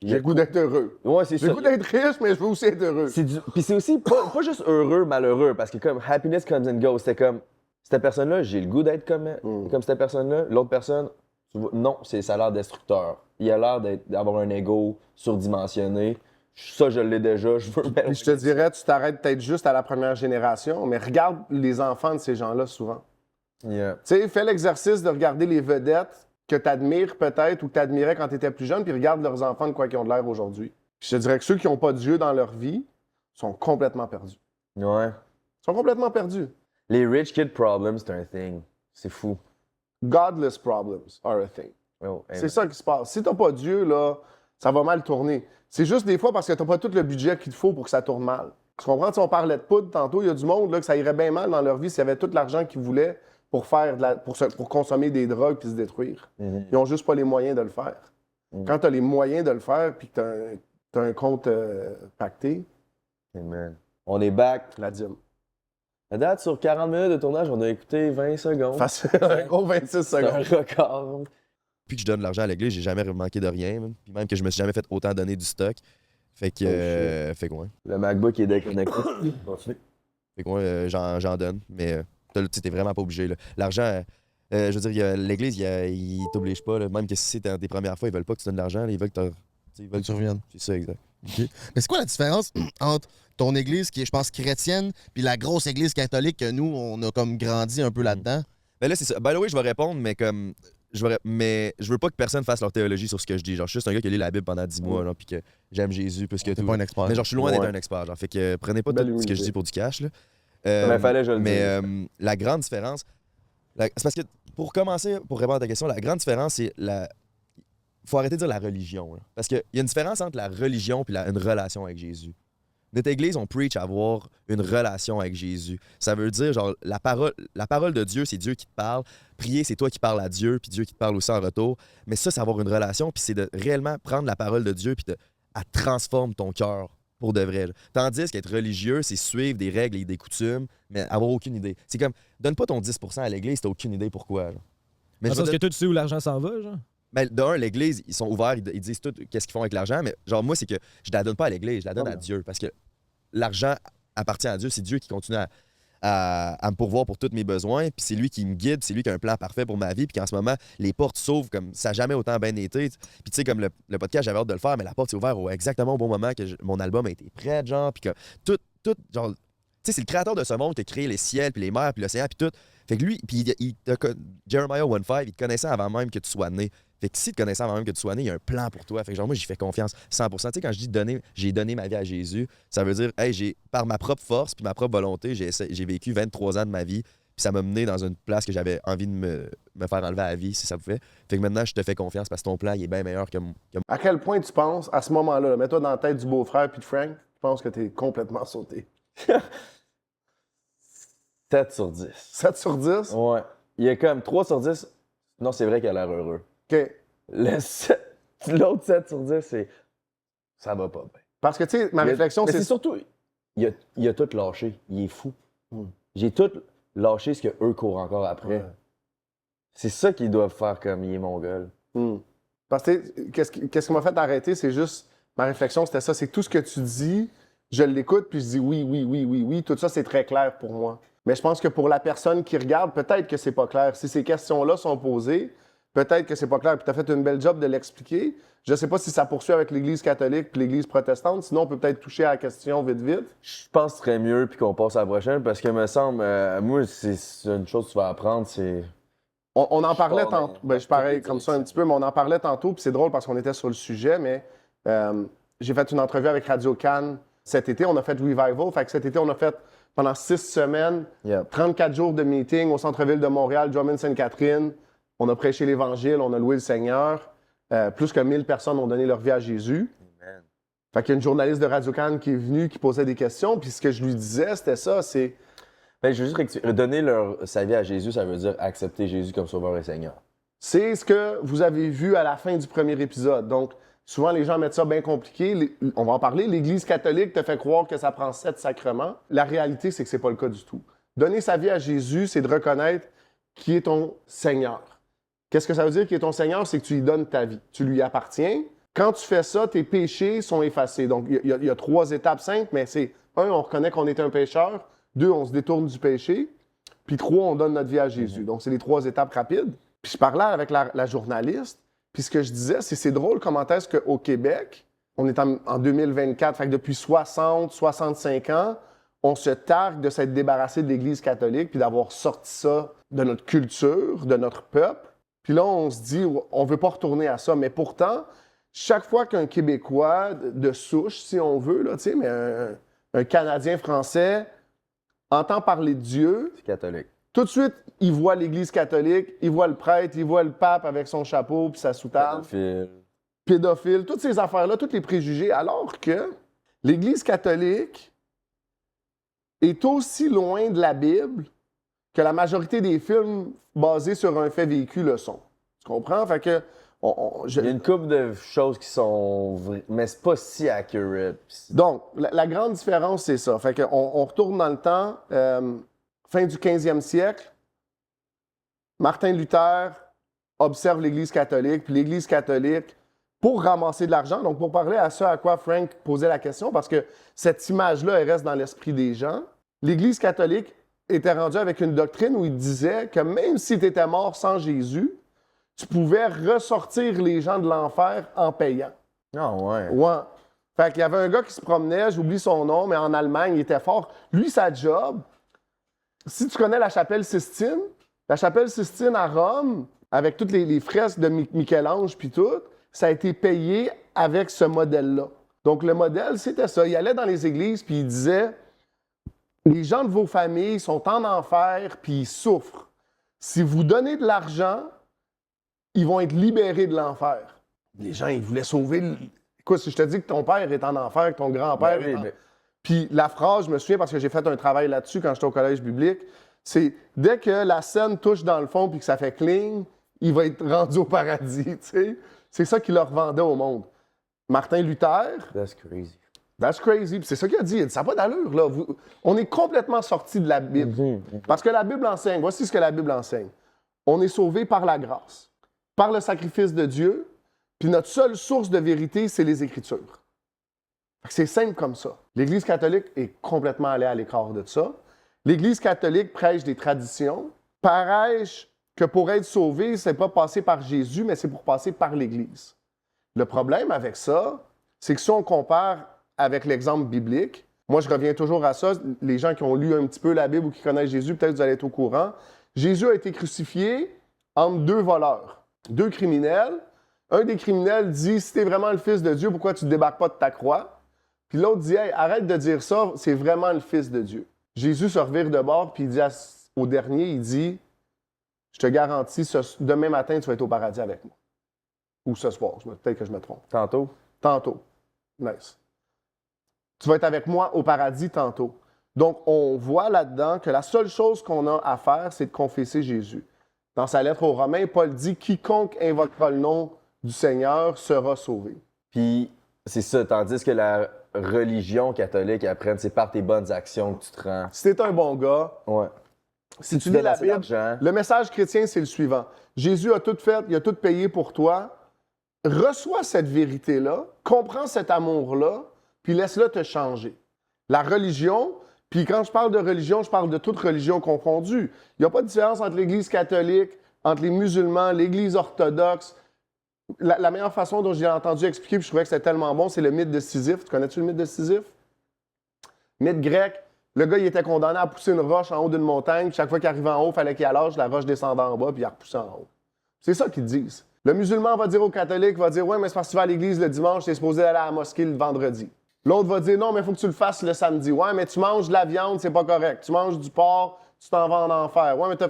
J'ai le goût d'être heureux. Ouais, c'est J'ai ça. le goût d'être riche, mais je veux aussi être heureux. Puis c'est aussi pas juste heureux, malheureux, parce que comme happiness comes and goes, c'était comme, cette personne-là, j'ai le goût d'être comme cette personne-là. L'autre personne, non, ça a l'air destructeur. Il a l'air d'avoir un ego surdimensionné. Ça, je l'ai déjà, je veux Puis je te dirais, tu t'arrêtes peut-être juste à la première génération, mais regarde les enfants de ces gens-là souvent. Yeah. Tu sais, fais l'exercice de regarder les vedettes que tu admires peut-être ou que tu admirais quand tu étais plus jeune, puis regarde leurs enfants de quoi qu'ils ont de l'air aujourd'hui. Je te dirais que ceux qui n'ont pas Dieu dans leur vie sont complètement perdus. Ouais. Ils sont complètement perdus. Les rich kid problems, c'est un thing. C'est fou. Godless problems are a thing. Oh, C'est ça qui se passe. Si t'as pas Dieu, là, ça va mal tourner. C'est juste des fois parce que t'as pas tout le budget qu'il te faut pour que ça tourne mal. Tu comprends? Si on parlait de poudre tantôt, il y a du monde là, que ça irait bien mal dans leur vie s'il y avait tout l'argent qu'ils voulaient pour faire pour consommer des drogues puis se détruire. Ils ont juste pas les moyens de le faire. Quand t'as les moyens de le faire puis que t'as un compte pacté, Amen. On est back. la dîme. À date, sur 40 minutes de tournage, on a écouté 20 secondes. Facile, un gros 26 C'est un secondes. record. Depuis que je donne de l'argent à l'église, j'ai jamais manqué de rien. Man. Puis même que je me suis jamais fait autant donner du stock. Fait que, fait que ouais. Le MacBook est déconnecté. Continue. Fait que ouais, j'en donne. Mais tu t'es vraiment pas obligé. Là. L'argent, je veux dire, l'église, ils t'obligent pas. Là. Même que si c'est tes premières fois, ils veulent pas que tu donnes de l'argent. Là. Ils veulent que tu reviennes. C'est ça, exact. Mais c'est quoi la différence entre ton église, qui est, je pense, chrétienne, puis la grosse église catholique que nous, on a comme grandi un peu là-dedans? Ben là, c'est ça. By the way, je vais répondre, mais comme. Mais je veux pas que personne fasse leur théologie sur ce que je dis. Genre, je suis juste un gars qui a lu la Bible pendant 10 mois, genre, puis que j'aime Jésus plus que T'es tout. pas un expert. Mais genre, je suis loin d'être Ouais. un expert. Genre, fait que prenez pas Belle tout ce que je humilité. dis pour du cash. Là. Mais fallait que je le mais dise. la grande différence. C'est parce que, pour commencer, pour répondre à ta question, la grande différence, c'est faut arrêter de dire la religion. Là. Parce qu'il y a une différence entre la religion et une relation avec Jésus. Notre église, on preach à avoir une relation avec Jésus. Ça veut dire, genre, la parole de Dieu, c'est Dieu qui te parle. Prier, c'est toi qui parles à Dieu, puis Dieu qui te parle aussi en retour. Mais ça, c'est avoir une relation, puis c'est de réellement prendre la parole de Dieu, puis elle transforme ton cœur pour de vrai. Là. Tandis qu'être religieux, c'est suivre des règles et des coutumes, mais avoir aucune idée. C'est comme, donne pas ton 10% à l'église si t'as aucune idée pourquoi. Genre. Mais Dans je le veux sens dire- que toi, tu sais où l'argent s'en va, genre? ben, d'un, l'église, ils sont ouverts, ils disent tout qu'est-ce qu'ils font avec l'argent, mais genre, moi, c'est que je la donne pas à l'église, je la donne à Dieu, parce que l'argent appartient à Dieu, c'est Dieu qui continue à me pourvoir pour tous mes besoins, puis c'est lui qui me guide, c'est lui qui a un plan parfait pour ma vie, puis qu'en ce moment, les portes s'ouvrent comme ça n'a jamais autant bien été. Puis tu sais, comme le podcast, j'avais hâte de le faire, mais la porte s'est ouverte exactement au bon moment que mon album a été prêt, genre, puis que tout, genre, tu sais, c'est le créateur de ce monde qui a créé les ciels, puis les mers, puis l'océan, puis tout. Fait que lui, puis Jeremiah 1.5, il te connaissait avant même que tu sois né. Fait que s'il te connaissait avant même que tu sois né, il y a un plan pour toi. Fait que genre, moi, j'y fais confiance 100%. Tu sais, quand je dis donner, j'ai donné ma vie à Jésus, ça veut dire, hey, par ma propre force puis ma propre volonté, j'ai vécu 23 ans de ma vie, puis ça m'a mené dans une place que j'avais envie de me faire enlever à la vie, si ça pouvait. Fait que maintenant, je te fais confiance parce que ton plan, il est bien meilleur que À quel point tu penses, à ce moment-là, mets-toi dans la tête du beau-frère puis de Frank, tu penses que t'es complètement sauté. 7 sur 10. 7 sur 10? Ouais. Il y a comme 3 sur 10. Non, c'est vrai qu'il a l'air heureux. OK. L'autre 7 sur 10, c'est. Ça va pas bien. Parce que, tu sais, ma Mais réflexion, c'est c'est... surtout. Il a tout lâché. Il est fou. J'ai tout lâché ce qu'eux courent encore après. Ouais. C'est ça qu'ils doivent faire comme il est mongol. Parce que, tu sais, qu'est-ce qui m'a fait arrêter, c'est juste... Ma réflexion, c'était ça. C'est que tout ce que tu dis, je l'écoute, puis je dis oui. Tout ça, c'est très clair pour moi. Mais je pense que pour la personne qui regarde, peut-être que c'est pas clair. Si ces questions-là sont posées, peut-être que c'est pas clair, puis tu as fait une belle job de l'expliquer. Je sais pas si ça poursuit avec l'Église catholique puis l'Église protestante, sinon on peut peut-être toucher à la question vite. Je pense que ce serait mieux puis qu'on passe à la prochaine parce que me semble, moi, c'est une chose que tu vas apprendre, c'est. On en parlait pars dans- tantôt, ben, je parlais comme ça un petit peu, mais on en parlait tantôt, puis c'est drôle parce qu'on était sur le sujet, mais j'ai fait une entrevue avec Radio Cannes cet été, on a fait Revival, fait que cet été, on a fait pendant 6 semaines, Yep. 34 jours de meeting au centre-ville de Montréal, Drummond-Sainte-Catherine. On a prêché l'Évangile, on a loué le Seigneur. Plus que 1000 personnes ont donné leur vie à Jésus. Amen. Fait qu'il y a une journaliste de Radio Cannes qui est venue, qui posait des questions, puis ce que je lui disais, c'était ça, c'est... Ben, je veux juste rectifier. Donner sa vie à Jésus, ça veut dire accepter Jésus comme sauveur et Seigneur. C'est ce que vous avez vu à la fin du premier épisode. Donc, souvent, les gens mettent ça bien compliqué. On va en parler. L'Église catholique te fait croire que ça prend 7 sacrements. La réalité, c'est que c'est pas le cas du tout. Donner sa vie à Jésus, c'est de reconnaître qui est ton Seigneur. Qu'est-ce que ça veut dire qui est ton Seigneur? C'est que tu lui donnes ta vie. Tu lui appartiens. Quand tu fais ça, tes péchés sont effacés. Donc, il y a 3 étapes simples, mais c'est 1, on reconnaît qu'on est un pécheur. 2, on se détourne du péché. Puis 3, on donne notre vie à Jésus. Donc, c'est les 3 étapes rapides. Puis je parlais avec la journaliste, puis ce que je disais, c'est drôle comment est-ce qu'au Québec, on est en 2024, fait que depuis 60, 65 ans, on se targue de s'être débarrassé de l'Église catholique puis d'avoir sorti ça de notre culture, de notre peuple. Puis là, on se dit, on veut pas retourner à ça. Mais pourtant, chaque fois qu'un Québécois de souche, si on veut, là, mais un Canadien français entend parler de Dieu, C'est catholique. tout de suite, il voit l'Église catholique, il voit le prêtre, il voit le pape avec son chapeau puis sa soutane, pédophile, toutes ces affaires-là, tous les préjugés, alors que l'Église catholique est aussi loin de la Bible que la majorité des films basés sur un fait vécu le sont. Tu comprends? Fait que Il y a une couple de choses qui sont vraies, mais c'est pas si accurate. Donc, la grande différence, c'est ça. Fait qu'on on retourne dans le temps, fin du 15e siècle, Martin Luther observe l'Église catholique, puis l'Église catholique, pour ramasser de l'argent, donc pour parler à ce à quoi Frank posait la question, parce que cette image-là, elle reste dans l'esprit des gens, l'Église catholique était rendue avec une doctrine où il disait que même si tu étais mort sans Jésus, tu pouvais ressortir les gens de l'enfer en payant. Ah ouais. Ouais. Fait qu'il y avait un gars qui se promenait, j'oublie son nom, mais en Allemagne, il était fort. Lui, sa job, si tu connais la chapelle Sistine à Rome, avec toutes les fresques de Michel-Ange puis tout, ça a été payé avec ce modèle-là. Donc, le modèle, c'était ça. Il allait dans les églises puis il disait, les gens de vos familles sont en enfer puis ils souffrent. Si vous donnez de l'argent, ils vont être libérés de l'enfer. Les gens, ils voulaient sauver... Écoute, si je te dis que ton père est en enfer, que ton grand-père Ben oui, est en... mais- Puis la phrase, je me souviens parce que j'ai fait un travail là-dessus quand j'étais au collège biblique, c'est dès que la scène touche dans le fond puis que ça fait cling, il va être rendu au paradis, tu sais. C'est ça qu'il leur vendait au monde. Martin Luther, That's crazy. that's crazy. Puis c'est ça qu'il a dit. Il a dit, ça n'a pas d'allure, là. On est complètement sorti de la Bible. Parce que la Bible enseigne, voici ce que la Bible enseigne. On est sauvé par la grâce, par le sacrifice de Dieu, puis notre seule source de vérité, c'est les Écritures. Fait que c'est simple comme ça. L'Église catholique est complètement allée à l'écart de ça. L'Église catholique prêche des traditions, prêche que pour être sauvé, c'est pas passer par Jésus, mais c'est pour passer par l'Église. Le problème avec ça, c'est que si on compare avec l'exemple biblique, moi je reviens toujours à ça, les gens qui ont lu un petit peu la Bible ou qui connaissent Jésus, peut-être vous allez être au courant, Jésus a été crucifié entre 2 voleurs, 2 criminels. Un des criminels dit, si t'es vraiment le Fils de Dieu, pourquoi tu ne débarques pas de ta croix? Puis l'autre dit, hey, arrête de dire ça, c'est vraiment le Fils de Dieu. Jésus se revire de bord, puis il dit au dernier, il dit, je te garantis, demain matin, tu vas être au paradis avec moi. Ou ce soir, peut-être que je me trompe. Tantôt. Tantôt. Nice. Tu vas être avec moi au paradis tantôt. Donc, on voit là-dedans que la seule chose qu'on a à faire, c'est de confesser Jésus. Dans sa lettre aux Romains, Paul dit, quiconque invoquera le nom du Seigneur sera sauvé. Puis c'est ça, tandis que la religion catholique apprenne, c'est par tes bonnes actions que tu te rends. Si t'es un bon gars, Ouais. si tu lis donnes la assez Bible, d'argent. le message chrétien, c'est le suivant. Jésus a tout fait, il a tout payé pour toi. Reçois cette vérité-là, comprends cet amour-là, puis laisse-le te changer. La religion, puis quand je parle de religion, je parle de toute religion confondue. Il n'y a pas de différence entre l'Église catholique entre les musulmans, l'Église orthodoxe. La meilleure façon dont j'ai entendu expliquer, puis je trouvais que c'était tellement bon, c'est le mythe de Sisyphe. Tu connais-tu le mythe de Sisyphe? Mythe grec. Le gars, il était condamné à pousser une roche en haut d'une montagne. Puis chaque fois qu'il arrivait en haut, il fallait qu'il allâche, la roche descendait en bas, puis il la repoussait en haut. C'est ça qu'ils disent. Le musulman va dire au catholique, va dire, ouais, mais c'est parce que tu vas à l'église le dimanche, tu es supposé aller à la mosquée le vendredi. L'autre va dire, non, mais il faut que tu le fasses le samedi. Ouais, mais tu manges de la viande, c'est pas correct. Tu manges du porc, tu t'en vas en enfer. Ouais, mais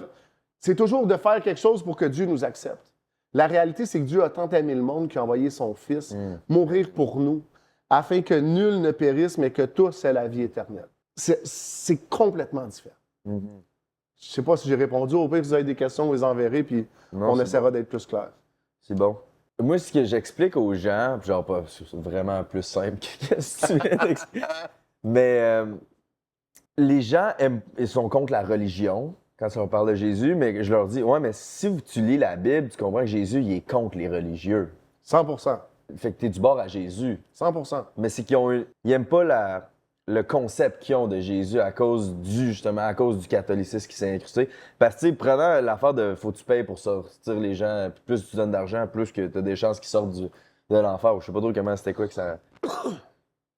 c'est toujours de faire quelque chose pour que Dieu nous accepte. La réalité, c'est que Dieu a tant aimé le monde qu'il a envoyé son Fils mourir pour nous, afin que nul ne périsse, mais que tous aient la vie éternelle. C'est complètement différent. Je sais pas si j'ai répondu. Au pire, si vous avez des questions, vous les enverrez, puis on essaiera d'être plus clair. C'est bon. Moi, ce que j'explique aux gens, puis genre pas, c'est vraiment plus simple que ce que tu viens d'expliquer. Mais les gens ils sont contre la religion quand on parle de Jésus, mais je leur dis, ouais, mais si tu lis la Bible, tu comprends que Jésus, il est contre les religieux. 100%. Fait que t'es du bord à Jésus. 100%. Mais c'est qu'ils n'aiment pas le concept qu'ils ont de Jésus à cause du catholicisme qui s'est incrusté. Parce que, tu sais, prenant l'affaire de faut que tu payes pour sortir les gens, puis plus tu donnes d'argent, plus que tu as des chances qu'ils sortent de l'enfer. Je sais pas trop comment c'était quoi que ça.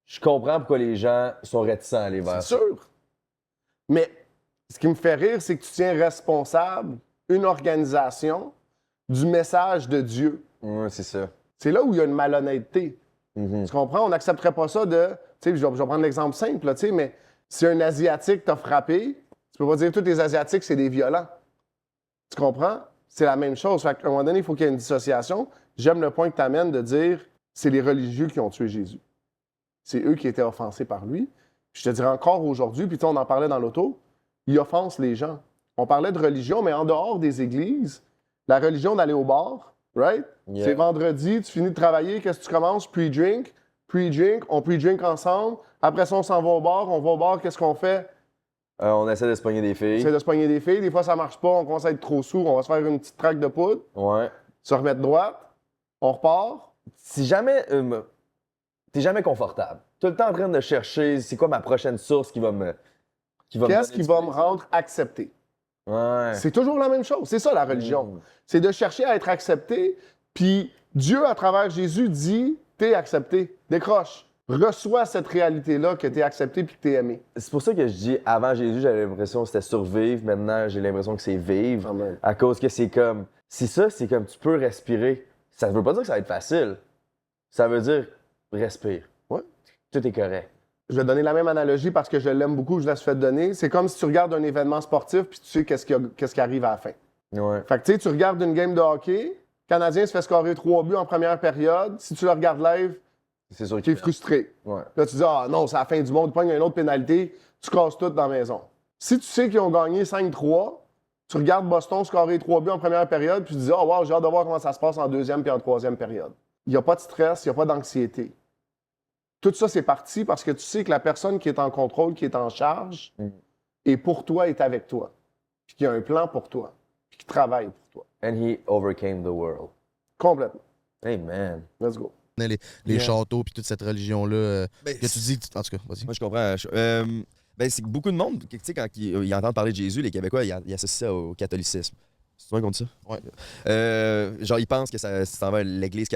Je comprends pourquoi les gens sont réticents à aller vers C'est ça. sûr. Mais ce qui me fait rire, c'est que tu tiens responsable une organisation du message de Dieu. Ouais, c'est ça. C'est là où il y a une malhonnêteté. Tu comprends? On n'accepterait pas ça de... Tu sais, je vais prendre l'exemple simple, là, tu sais, mais si un Asiatique t'a frappé, tu peux pas dire que tous les Asiatiques, c'est des violents. Tu comprends? C'est la même chose. Fait qu'à un moment donné, il faut qu'il y ait une dissociation. J'aime le point que tu amènes de dire c'est les religieux qui ont tué Jésus. C'est eux qui étaient offensés par lui. Puis je te dirais encore aujourd'hui, puis on en parlait dans l'auto, il offense les gens. On parlait de religion, mais en dehors des églises, la religion d'aller au bar, right? Yeah. C'est vendredi, tu finis de travailler, qu'est-ce que tu commences? Pre-drink, on pre-drink ensemble. Après ça, on s'en va au bar. On va au bar, qu'est-ce qu'on fait? On essaie de se pogner des filles. On essaie de se pogner des filles. Des fois, ça marche pas. On commence à être trop sourd. On va se faire une petite traque de poudre. Ouais. Se remettre droite. On repart. Si jamais... t'es jamais confortable. Tout le temps en train de chercher c'est quoi ma prochaine source qui va me... Qu'est-ce qui va me rendre accepté? Ouais. C'est toujours la même chose. C'est ça, la religion. C'est de chercher à être accepté. Puis Dieu, à travers Jésus, dit t'es accepté. Décroche. Reçois cette réalité-là que t'es accepté puis que t'es aimé. C'est pour ça que je dis, avant Jésus, j'avais l'impression que c'était survivre. Maintenant, j'ai l'impression que c'est vivre. Amen. À cause que c'est comme... C'est ça, c'est comme tu peux respirer. Ça veut pas dire que ça va être facile. Ça veut dire respire. Ouais. Tout est correct. Je vais donner la même analogie parce que je l'aime beaucoup, je la suis fait donner. C'est comme si tu regardes un événement sportif puis tu sais qu'est-ce qui arrive à la fin. Ouais. Fait que tu sais, tu regardes une game de hockey, le Canadien se fait scorer 3 buts en première période. Si tu le regardes live, C'est sûr tu qu'il es frustré. Ouais. Là, tu dis, ah non, c'est la fin du monde, tu pognes une autre pénalité, tu casses tout dans la maison. Si tu sais qu'ils ont gagné 5-3, tu regardes Boston scorer 3 buts en première période, puis tu dis, oh wow, j'ai hâte de voir comment ça se passe en deuxième puis en troisième période. Il n'y a pas de stress, il n'y a pas d'anxiété. Tout ça, c'est parti parce que tu sais que la personne qui est en contrôle, qui est en charge, est pour toi, est avec toi. Puis qu'il y a un plan pour toi. Puis qu'il travaille pour toi. And he overcame the world. Complètement. Amen. Let's go. Les châteaux puis toute cette religion-là Ben, que tu dis. En tout cas, vas-y. Moi, je comprends. Ben, c'est que beaucoup de monde, tu sais, quand ils entendent parler de Jésus, les Québécois, ils associent ça au catholicisme. C'est toi contre ça? Ouais. Genre, ils pensent que ça s'en va à l'église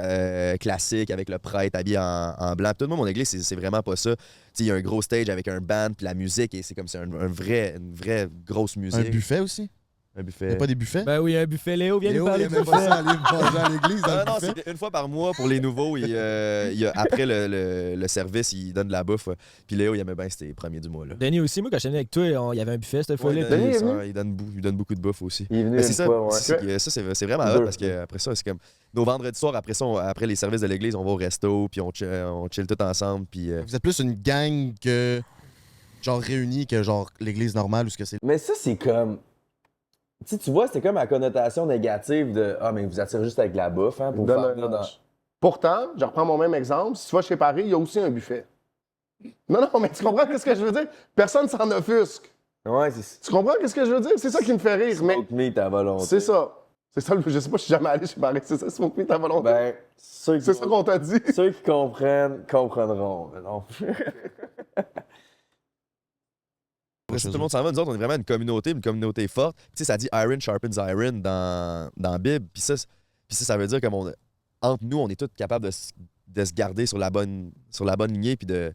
classique avec le prêtre habillé en blanc. Puis tout le monde, mon église, c'est vraiment pas ça. Tu sais, il y a un gros stage avec un band, puis la musique, et c'est comme c'est une vraie grosse musique. Un buffet aussi? Un Il buffet. n'y a pas des buffets? Ben oui, un buffet. Léo, viens Léo, nous parler il du aimait pas buffet. ça aller manger à l'église dans Non, le non, buffet. c'est une fois par mois pour les nouveaux. Après le service, il donne de la bouffe. Puis Léo, il aimait bien, c'était les premiers du mois. Là. Denis aussi, moi, quand je suis venu avec toi, il y avait un buffet cette Ouais, fois-là. Denis est ça, venu? il donne beaucoup de bouffe aussi. Il est venu Mais une c'est ça, fois, ouais. c'est vraiment hot parce que après ça, c'est comme nos vendredis soirs, après les services de l'église, on va au resto, puis on chill tout ensemble. Puis, Vous êtes plus une gang que genre réunie que genre l'église normale ou ce que c'est. Mais ça, c'est comme... Tu vois, c'est comme la connotation négative de « Ah, mais vous attirez juste avec la bouffe, hein, pour Donne faire un venir dans... lunch. Pourtant, je reprends mon même exemple. Si tu vas chez Paris, il y a aussi un buffet. Non, mais tu comprends ce que je veux dire? Personne s'en offusque. Ouais, c'est... Tu comprends ce que je veux dire? C'est ça qui me fait rire. Mais Smoke meat à volonté. c'est ça. C'est ça, je sais pas, je suis jamais allé chez Paris. C'est ça, smoke meat à volonté. Ben, ceux C'est ça qu'on t'a dit. Ceux qui comprennent, comprendront. Mais non. après ça, chez tout le eux. monde s'en va. Nous autres, on est vraiment une communauté forte. Puis, tu sais, ça dit iron sharpens iron dans la Bible. Puis ça veut dire comme entre nous, on est tous capables de se garder sur la bonne lignée, puis de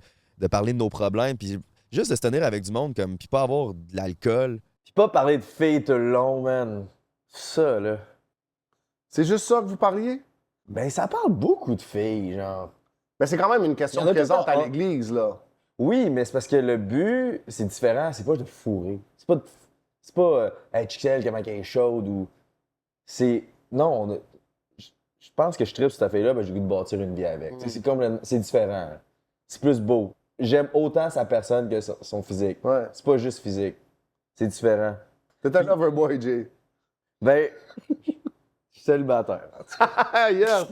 parler de nos problèmes, puis juste de se tenir avec du monde, comme, puis pas avoir de l'alcool. Puis pas parler de filles tout le long, man. Ça, là. C'est juste ça que vous parliez? Ben, ça parle beaucoup de filles, genre. Ben, c'est quand même une question Il y en a présente tout à le temps, l'église, là. Oui, mais c'est parce que le but, c'est différent. C'est pas de fourrer. C'est pas hey, Chiquel, comment qu'elle est chaude ou. C'est. Non, je pense que je tripe cette fille-là, ben j'ai le goût de bâtir une vie avec. Tu sais, c'est différent. C'est plus beau. J'aime autant sa personne que son physique. Ouais. C'est pas juste physique. C'est différent. T'es un loverboy, Jay. Ben, je suis célibataire. Ah, yes!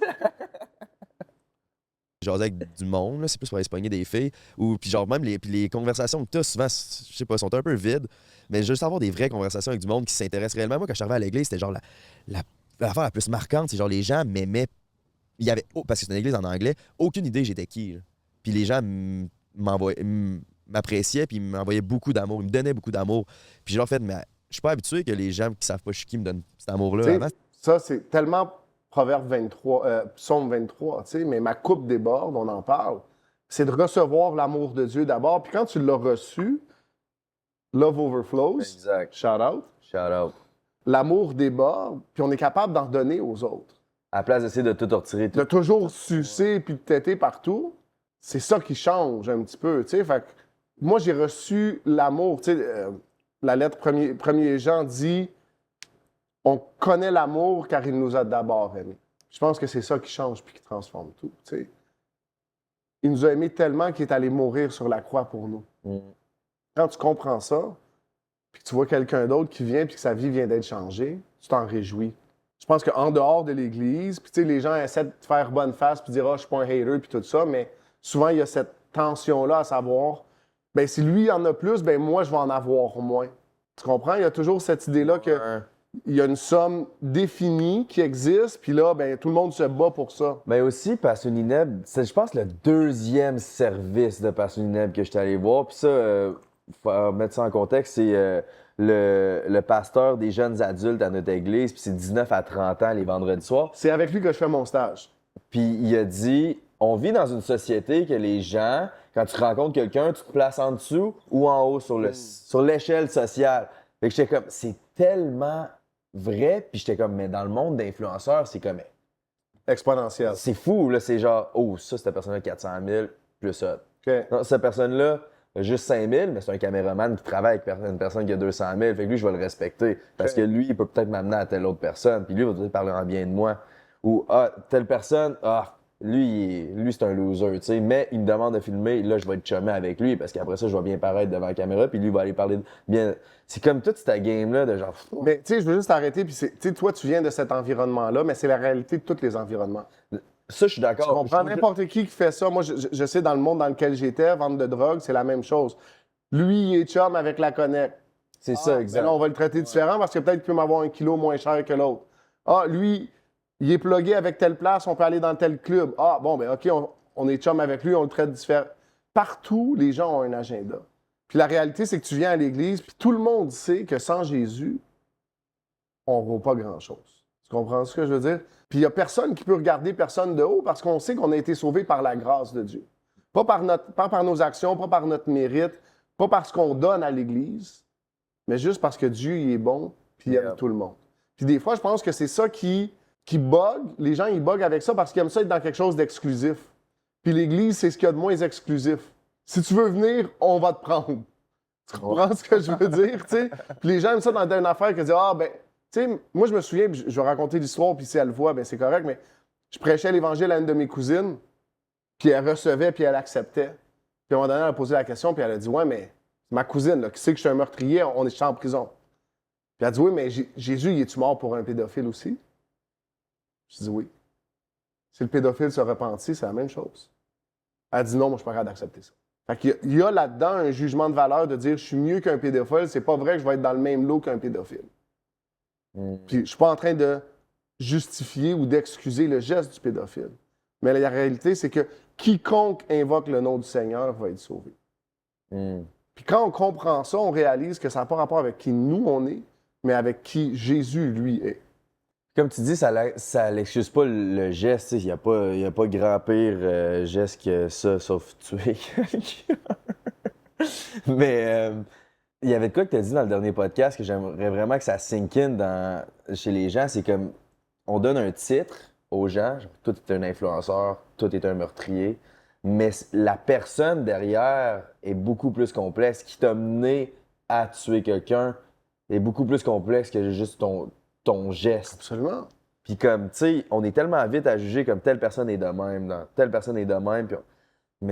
Jaser avec du monde, là, c'est plus pour aller se pogner des filles. Ou, puis genre, même les conversations que tu as, souvent, je sais pas, sont un peu vides. Mais juste avoir des vraies conversations avec du monde qui s'intéresse réellement. Moi, quand je suis arrivé à l'église, c'était genre l'affaire la plus marquante. C'est genre les gens m'aimaient. Il y avait, parce que c'est une église en anglais, aucune idée j'étais qui. Là. Puis les gens m'appréciaient, puis ils m'envoyaient beaucoup d'amour. Ils me donnaient beaucoup d'amour. Puis j'ai leur fait, mais je suis pas habitué que les gens qui savent pas je suis qui me donnent cet amour-là. T'sais, Avant, ça, c'est tellement Proverbe 23, Psaume 23, tu sais, mais ma coupe déborde, on en parle. C'est de recevoir l'amour de Dieu d'abord. Puis quand tu l'as reçu, love overflows. Exact. Shout out. Shout out. L'amour déborde, puis on est capable d'en donner aux autres. À la place d'essayer de tout retirer, De toujours sucer puis de têter partout, c'est ça qui change un petit peu, tu sais. Fait que moi, j'ai reçu l'amour, tu sais. La lettre 1er Jean dit « On connaît l'amour car il nous a d'abord aimés ». Je pense que c'est ça qui change puis qui transforme tout, tu sais. Il nous a aimés tellement qu'il est allé mourir sur la croix pour nous. Quand tu comprends ça, puis que tu vois quelqu'un d'autre qui vient puis que sa vie vient d'être changée, tu t'en réjouis. Je pense qu'en dehors de l'Église, puis tu sais, les gens essaient de faire bonne face puis dire « Ah, je suis pas un hater » puis tout ça, mais souvent, il y a cette tension-là à savoir, ben si lui il en a plus, ben moi, je vais en avoir moins. Tu comprends? Il y a toujours cette idée-là qu'il y a une somme définie qui existe, puis là, ben tout le monde se bat pour ça. Mais aussi, Passion Ineb, c'est, je pense, le deuxième service de Passion Ineb que j'étais allé voir. Puis ça, faut mettre ça en contexte, c'est le pasteur des jeunes adultes à notre église, puis c'est 19 à 30 ans les vendredis soirs. C'est avec lui que je fais mon stage. Puis il a dit, on vit dans une société que les gens, quand tu rencontres quelqu'un, tu te places en dessous ou en haut sur l'échelle sociale. Fait que j'étais comme, c'est tellement vrai. Puis j'étais comme, mais dans le monde d'influenceurs, c'est comme, Exponentiel. c'est fou, là. C'est genre, oh, ça, cette personne-là a 400 000, plus ça. OK. Non, cette personne-là a juste 5 000, mais c'est un caméraman qui travaille avec une personne qui a 200 000. Fait que lui, je vais le respecter. Parce que lui, il peut peut-être m'amener à telle autre personne. Puis lui, il va peut-être parler en bien de moi. Ou, ah, telle personne, ah, lui, c'est un loser, tu sais. Mais il me demande de filmer, là, je vais être chumé avec lui parce qu'après ça, je vais bien paraître devant la caméra. Puis lui, il va aller parler bien. C'est comme toute cette game-là de genre. Mais tu sais, je veux juste t'arrêter, puis tu sais, toi, tu viens de cet environnement-là, mais c'est la réalité de tous les environnements. Ça, je suis Tu d'accord. comprends? N'importe qui fait ça. Moi, je sais, dans le monde dans lequel j'étais, vente de drogue, c'est la même chose. Lui, il est chum avec la connect. C'est ça, exact. Ben là, on va le traiter différent parce que peut-être qu'il peut m'avoir 1 kilo moins cher que l'autre. Ah, lui, il est plugué avec telle place, on peut aller dans tel club. Ah, bon, ben OK, on est chum avec lui, on le traite différent. Partout, les gens ont un agenda. Puis la réalité, c'est que tu viens à l'église, puis tout le monde sait que sans Jésus, on ne vaut pas grand-chose. Tu comprends ce que je veux dire? Puis il n'y a personne qui peut regarder personne de haut parce qu'on sait qu'on a été sauvé par la grâce de Dieu. Pas par nos actions, pas par notre mérite, pas parce qu'on donne à l'Église, mais juste parce que Dieu il est bon puis il aime tout le monde. Puis des fois, je pense que c'est ça qui bug. Les gens, ils bug avec ça parce qu'ils aiment ça être dans quelque chose d'exclusif. Puis l'Église, c'est ce qu'il y a de moins exclusif. Si tu veux venir, on va te prendre. Tu comprends ce que je veux dire, tu sais? Puis les gens aiment ça dans une affaire qui disent « Ah, ben, tu sais, moi, je me souviens, puis je vais raconter l'histoire, puis si elle le voit, ben c'est correct, mais je prêchais l'Évangile à une de mes cousines, puis elle recevait, puis elle acceptait. Puis à un moment donné, elle a posé la question, puis elle a dit « Ouais, mais ma cousine, là, qui sait que je suis un meurtrier, on est en prison. » Puis elle a dit « Oui, mais Jésus, il est-tu mort pour un pédophile aussi? » Je dis « Oui. Si le pédophile se repentit, c'est la même chose. » Elle a dit « Non, moi, je suis pas capable d'accepter ça. » Fait qu'il y a là-dedans un jugement de valeur de dire « Je suis mieux qu'un pédophile, c'est pas vrai que je vais être dans le même lot qu'un pédophile. » Puis je suis pas en train de justifier ou d'excuser le geste du pédophile. Mais la réalité, c'est que quiconque invoque le nom du Seigneur va être sauvé. Puis Puis quand on comprend ça, on réalise que ça n'a pas rapport avec qui nous on est, mais avec qui Jésus, lui, est. Comme tu dis, ça l'excuse pas le geste. Il n'y a pas grand pire geste que ça, sauf tuer quelqu'un. Mais il y avait de quoi que tu as dit dans le dernier podcast que j'aimerais vraiment que ça sink in chez les gens. C'est comme, on donne un titre aux gens. Genre, toi, tu es un influenceur, toi, tu es un meurtrier. Mais la personne derrière est beaucoup plus complexe. Qui t'a mené à tuer quelqu'un est beaucoup plus complexe que juste ton geste. Absolument. Puis comme, tu sais, on est tellement vite à juger comme telle personne est de même, telle personne est de même. Mais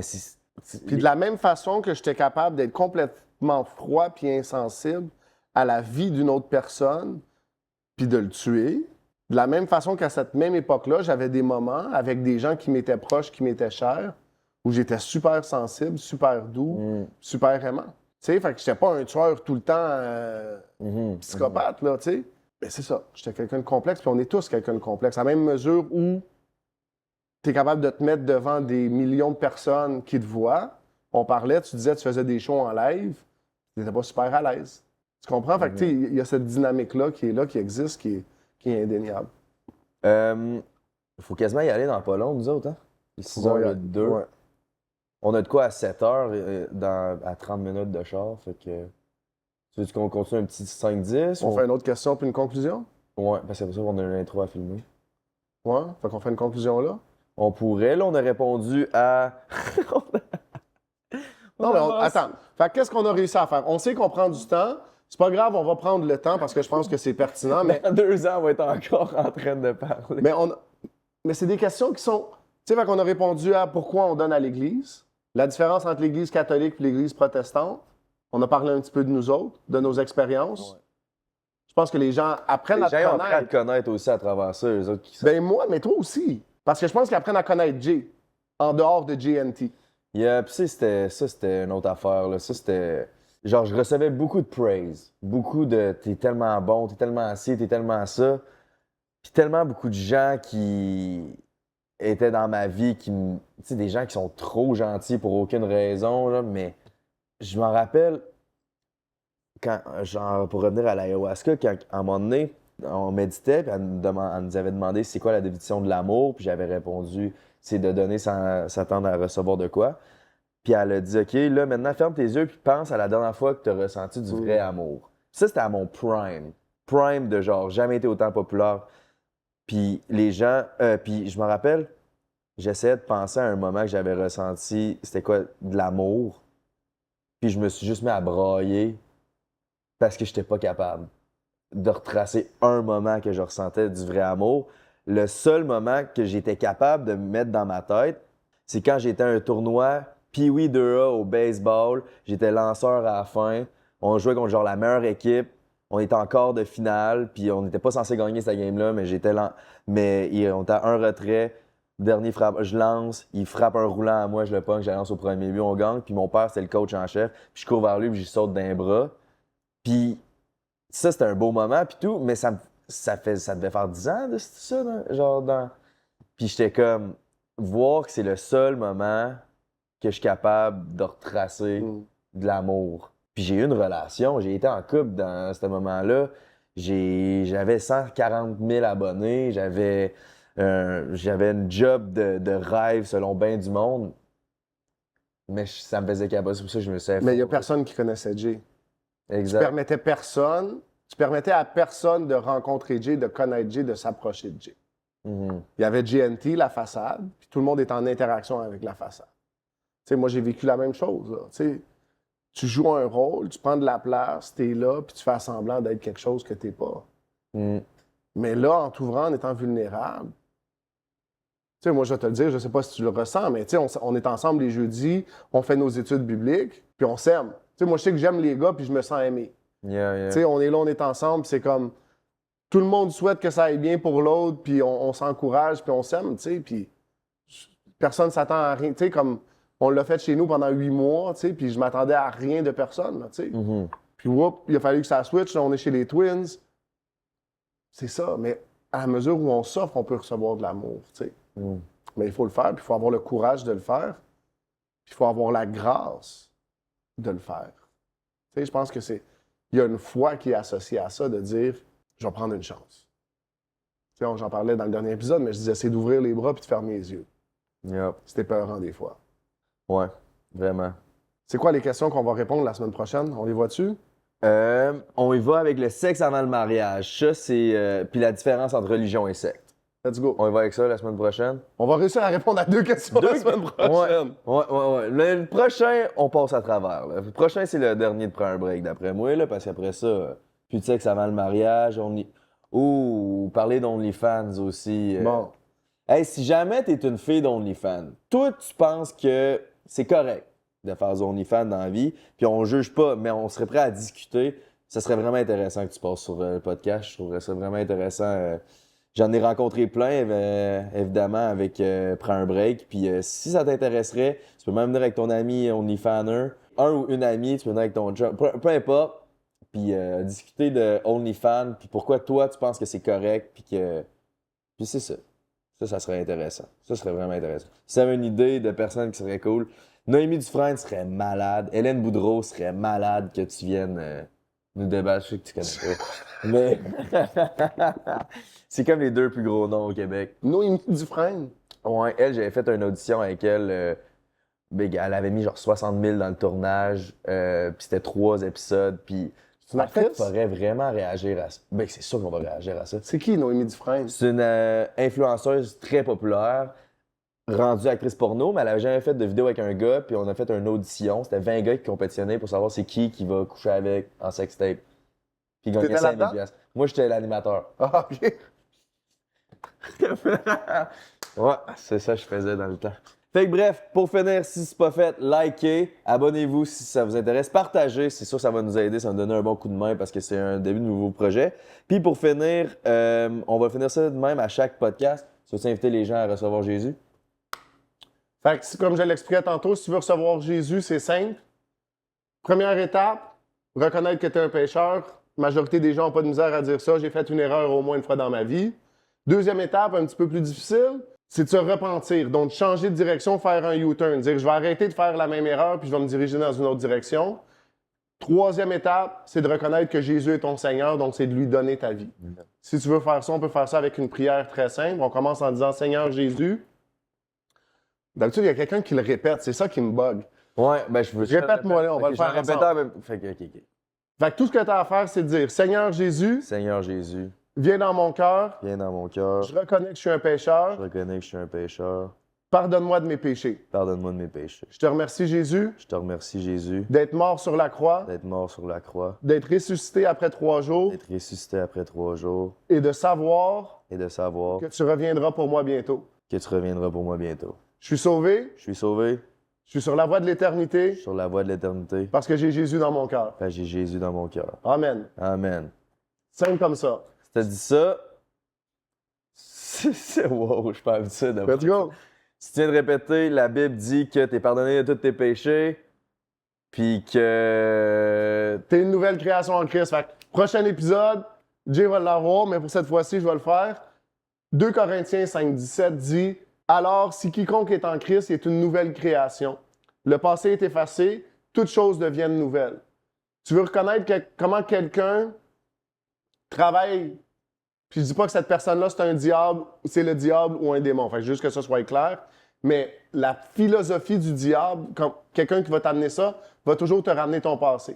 Puis de la même façon que j'étais capable d'être complètement froid puis insensible à la vie d'une autre personne, puis de le tuer, de la même façon qu'à cette même époque-là, j'avais des moments avec des gens qui m'étaient proches, qui m'étaient chers, où j'étais super sensible, super doux, super aimant. Tu sais, fait que j'étais pas un tueur tout le temps psychopathe, là, tu sais. Mais c'est ça, j'étais quelqu'un de complexe, puis on est tous quelqu'un de complexe. À la même mesure où tu es capable de te mettre devant des millions de personnes qui te voient. On parlait, tu disais, tu faisais des shows en live, tu n'étais pas super à l'aise. Tu comprends? Fait que, tu sais, il y a cette dynamique-là, qui existe, qui est indéniable. Il faut quasiment y aller dans pas long, nous autres, hein? 6h02. Ouais. On a de quoi à 7h à 30 minutes de char, fait que... Tu veux qu'on continue un petit 5-10? On fait une autre question puis une conclusion? Ouais, parce que c'est pour ça qu'on a une intro à filmer. Ouais, fait qu'on fait une conclusion là. On pourrait, là, on a répondu à... Non, mais attends. Fait que qu'est-ce qu'on a réussi à faire? On sait qu'on prend du temps. C'est pas grave, on va prendre le temps parce que je pense que c'est pertinent, mais... Dans 2 ans, on va être encore en train de parler. Mais c'est des questions qui sont... Tu sais, fait qu'on a répondu à pourquoi on donne à l'Église, la différence entre l'Église catholique et l'Église protestante. On a parlé un petit peu de nous autres, de nos expériences. Ouais. Je pense que les gens apprennent à te Les gens ont appris à connaître. te connaître aussi à travers ça, eux autres qui Ben moi, mais toi aussi. Parce que je pense qu'ils apprennent à connaître Jay, en dehors de JNT. Yeah, puis c'était une autre affaire, là. Ça, c'était... Genre, je recevais beaucoup de praise. Beaucoup de « t'es tellement bon, t'es tellement ci, t'es tellement ça ». Puis tellement beaucoup de gens qui étaient dans ma vie, tu sais, des gens qui sont trop gentils pour aucune raison, là, mais je m'en rappelle, quand, genre, pour revenir à l'ayahuasca, quand, à un moment donné, on méditait, puis elle nous avait demandé c'est quoi la définition de l'amour, puis j'avais répondu c'est de donner sans s'attendre à recevoir de quoi. Puis elle a dit OK, là, maintenant, ferme tes yeux, puis pense à la dernière fois que tu as ressenti du vrai amour. Ça, c'était à mon prime. Prime de genre, jamais été autant populaire. Puis les gens, puis je me rappelle, j'essayais de penser à un moment que j'avais ressenti, c'était quoi, de l'amour. Puis je me suis juste mis à brailler parce que j'étais pas capable de retracer un moment que je ressentais du vrai amour. Le seul moment que j'étais capable de me mettre dans ma tête, c'est quand j'étais à un tournoi Pee-Wee 2A au baseball. J'étais lanceur à la fin. On jouait contre genre la meilleure équipe. On était en quart de finale, puis on n'était pas censé gagner cette game-là, mais on était à un retrait. Dernier frappe, je lance, il frappe un roulant à moi, je le punk, je la lance au premier but, on gagne. Puis mon père, c'était le coach en chef. Puis je cours vers lui, puis je saute d'un bras. Puis ça, c'était un beau moment, puis tout, mais ça devait faire 10 ans de ça, Puis j'étais comme, voir que c'est le seul moment que je suis capable de retracer de l'amour. Puis j'ai eu une relation, j'ai été en couple dans ce moment-là. J'avais 140 000 abonnés, j'avais une job de rêve selon bien du monde. Mais ça me faisait capoter, c'est pour ça que je me suis Mais il n'y a personne qui connaissait Jay. Exact. Tu permettais à personne de rencontrer Jay, de connaître Jay, de s'approcher de Jay. Mhm. Il y avait JNT, la façade, puis tout le monde est en interaction avec la façade. Tu sais, moi, j'ai vécu la même chose, là. Tu sais, tu joues un rôle, tu prends de la place, t'es là, puis tu fais semblant d'être quelque chose que t'es pas. Mhm. Mais là, en t'ouvrant, en étant vulnérable, tu sais, moi, je vais te le dire, je sais pas si tu le ressens, mais tu sais, on est ensemble les jeudis, on fait nos études bibliques, puis on s'aime. Tu sais, moi, je sais que j'aime les gars, puis je me sens aimé. Yeah. Tu sais, on est là, on est ensemble, puis c'est comme... Tout le monde souhaite que ça aille bien pour l'autre, puis on s'encourage, puis on s'aime, tu sais, puis personne s'attend à rien. Tu sais, comme on l'a fait chez nous pendant 8 mois, tu sais, puis je m'attendais à rien de personne, là, tu sais. Mhm. Puis, whoop, il a fallu que ça switch, là, on est chez les Twins. C'est ça, mais à la mesure où on s'offre, on peut recevoir de l'amour, tu sais. Mhm. Mais il faut le faire, puis il faut avoir le courage de le faire, puis il faut avoir la grâce de le faire. Tu sais, je pense que il y a une foi qui est associée à ça, de dire, je vais prendre une chance. Tu sais, j'en parlais dans le dernier épisode, mais je disais, c'est d'ouvrir les bras puis de fermer les yeux. Yep. C'était peurant des fois. Ouais, vraiment. C'est quoi les questions qu'on va répondre la semaine prochaine? On les voit-tu? On y va avec le sexe avant le mariage. Ça, c'est. Puis la différence entre religion et secte. Let's go. On y va avec ça la semaine prochaine. On va réussir à répondre à 2 questions la semaine prochaine. Ouais. Le prochain, on passe à travers. Là. Le prochain, c'est le dernier de prendre un break, d'après moi, là, parce qu'après ça, plus de sexe avant le mariage. Ouh, parler d'OnlyFans aussi. Bon. Hey, si jamais t'es une fille d'OnlyFans, toi, tu penses que c'est correct de faire des OnlyFans dans la vie, puis on juge pas, mais on serait prêt à discuter. Ça serait vraiment intéressant que tu passes sur le podcast. Je trouverais ça vraiment intéressant. J'en ai rencontré plein, évidemment, avec Prends un break. Puis si ça t'intéresserait, tu peux même venir avec ton ami OnlyFanner, un ou une amie, tu peux venir avec ton job, peu importe. Puis discuter de OnlyFans, puis pourquoi toi, tu penses que c'est correct, puis c'est ça. Ça serait intéressant. Ça serait vraiment intéressant. Si tu avais une idée de personne qui serait cool, Noémie Dufresne serait malade. Hélène Boudreau serait malade que tu viennes nous débattre. Je sais que tu connais pas. Mais c'est comme les 2 plus gros noms au Québec. Noémie Dufresne. Ouais, elle, j'avais fait une audition avec elle. Elle avait mis genre 60 000 dans le tournage. Puis c'était 3 épisodes. Puis C'est une en fait, il actrice? faudrait vraiment réagir à ça. Ben, c'est sûr qu'on va réagir à ça. C'est qui, Noémie Dufresne? C'est une influenceuse très populaire, rendue actrice porno, mais elle avait jamais fait de vidéo avec un gars, puis on a fait une audition. C'était 20 gars qui compétitionnaient pour savoir c'est qui va coucher avec en sextape. Puis gagner T'étais 5 000 là-dedans? piastres. Moi, j'étais l'animateur. Ah, OK. Ouais, c'est ça que je faisais dans le temps. Fait que bref, pour finir, si c'est pas fait, likez, abonnez-vous si ça vous intéresse, partagez, c'est sûr que ça va nous aider, ça va nous donner un bon coup de main parce que c'est un début de nouveau projet. Puis pour finir, on va finir ça de même à chaque podcast. Tu veux inviter les gens à recevoir Jésus? Fait que, comme je l'expliquais tantôt, si tu veux recevoir Jésus, c'est simple. Première étape, reconnaître que tu es un pécheur. La majorité des gens n'ont pas de misère à dire ça. J'ai fait une erreur au moins une fois dans ma vie. Deuxième étape, un petit peu plus difficile, c'est de se repentir. Donc, changer de direction, faire un U-turn. Dire, je vais arrêter de faire la même erreur puis je vais me diriger dans une autre direction. Troisième étape, c'est de reconnaître que Jésus est ton Seigneur, donc c'est de lui donner ta vie. Si tu veux faire ça, on peut faire ça avec une prière très simple. On commence en disant, Seigneur Jésus. D'habitude, il y a quelqu'un qui le répète. C'est ça qui me bug. Ouais, ben je veux Répète-moi là, on va le faire répéter ensemble. même. Fait que, ok. Fait que tout ce que tu as à faire, c'est de dire, Seigneur Jésus, Seigneur Jésus, viens dans mon cœur. viens dans mon cœur. Je reconnais que je suis un Je pécheur. reconnais que je suis un pécheur. Pardonne-moi de mes péchés. Pardonne-moi de mes péchés. Je te remercie, Jésus, Je te remercie, Jésus, d'être mort sur la croix, d'être mort sur la croix, d'être ressuscité après 3 jours d'être ressuscité après 3 jours et de savoir et de savoir que tu reviendras pour moi bientôt. que tu reviendras pour moi bientôt. Je suis sauvé, Je suis sauvé, je suis sur la voie de je l'éternité suis sur la voie de l'éternité, parce que j'ai Jésus dans mon cœur. parce que j'ai Jésus dans mon cœur. Amen. Amen. Simple comme ça. Si t'as dit ça, c'est wow, je parle de ça. Let's go. Si tu viens de répéter, la Bible dit que t'es pardonné de tous tes péchés, puis que... T'es une nouvelle création en Christ. Fait que, prochain épisode, Jay va l'avoir, mais pour cette fois-ci, je vais le faire. 2 Corinthiens 5,17 dit « Alors, si quiconque est en Christ est une nouvelle création. Le passé est effacé, toutes choses deviennent nouvelles. » Tu veux reconnaître comment quelqu'un travaille, puis je dis pas que cette personne-là, c'est un diable, c'est le diable ou un démon. Fait que juste que ça soit clair. Mais la philosophie du diable, quelqu'un qui va t'amener ça, va toujours te ramener ton passé.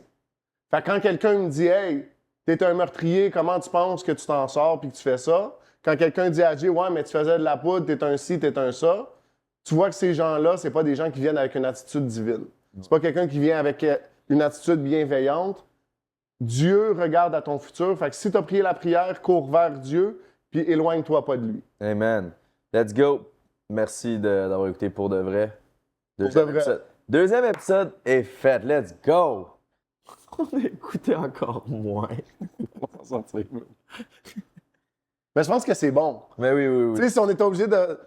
Fait que quand quelqu'un me dit « Hey, t'es un meurtrier, comment tu penses que tu t'en sors puis que tu fais ça? » Quand quelqu'un dit à Jay « Ouais, mais tu faisais de la poudre, t'es un ci, t'es un ça. » Tu vois que ces gens-là, c'est pas des gens qui viennent avec une attitude divine. C'est pas quelqu'un qui vient avec une attitude bienveillante. Dieu regarde à ton futur. Fait que si t'as prié la prière, cours vers Dieu puis éloigne-toi pas de lui. Amen. Let's go. Merci d'avoir écouté pour de vrai. vrai. Deuxième épisode est fait. Let's go. On a écouté encore moins. On s'en tire. Mais je pense que c'est bon. Mais oui. Tu sais, si on était obligé de...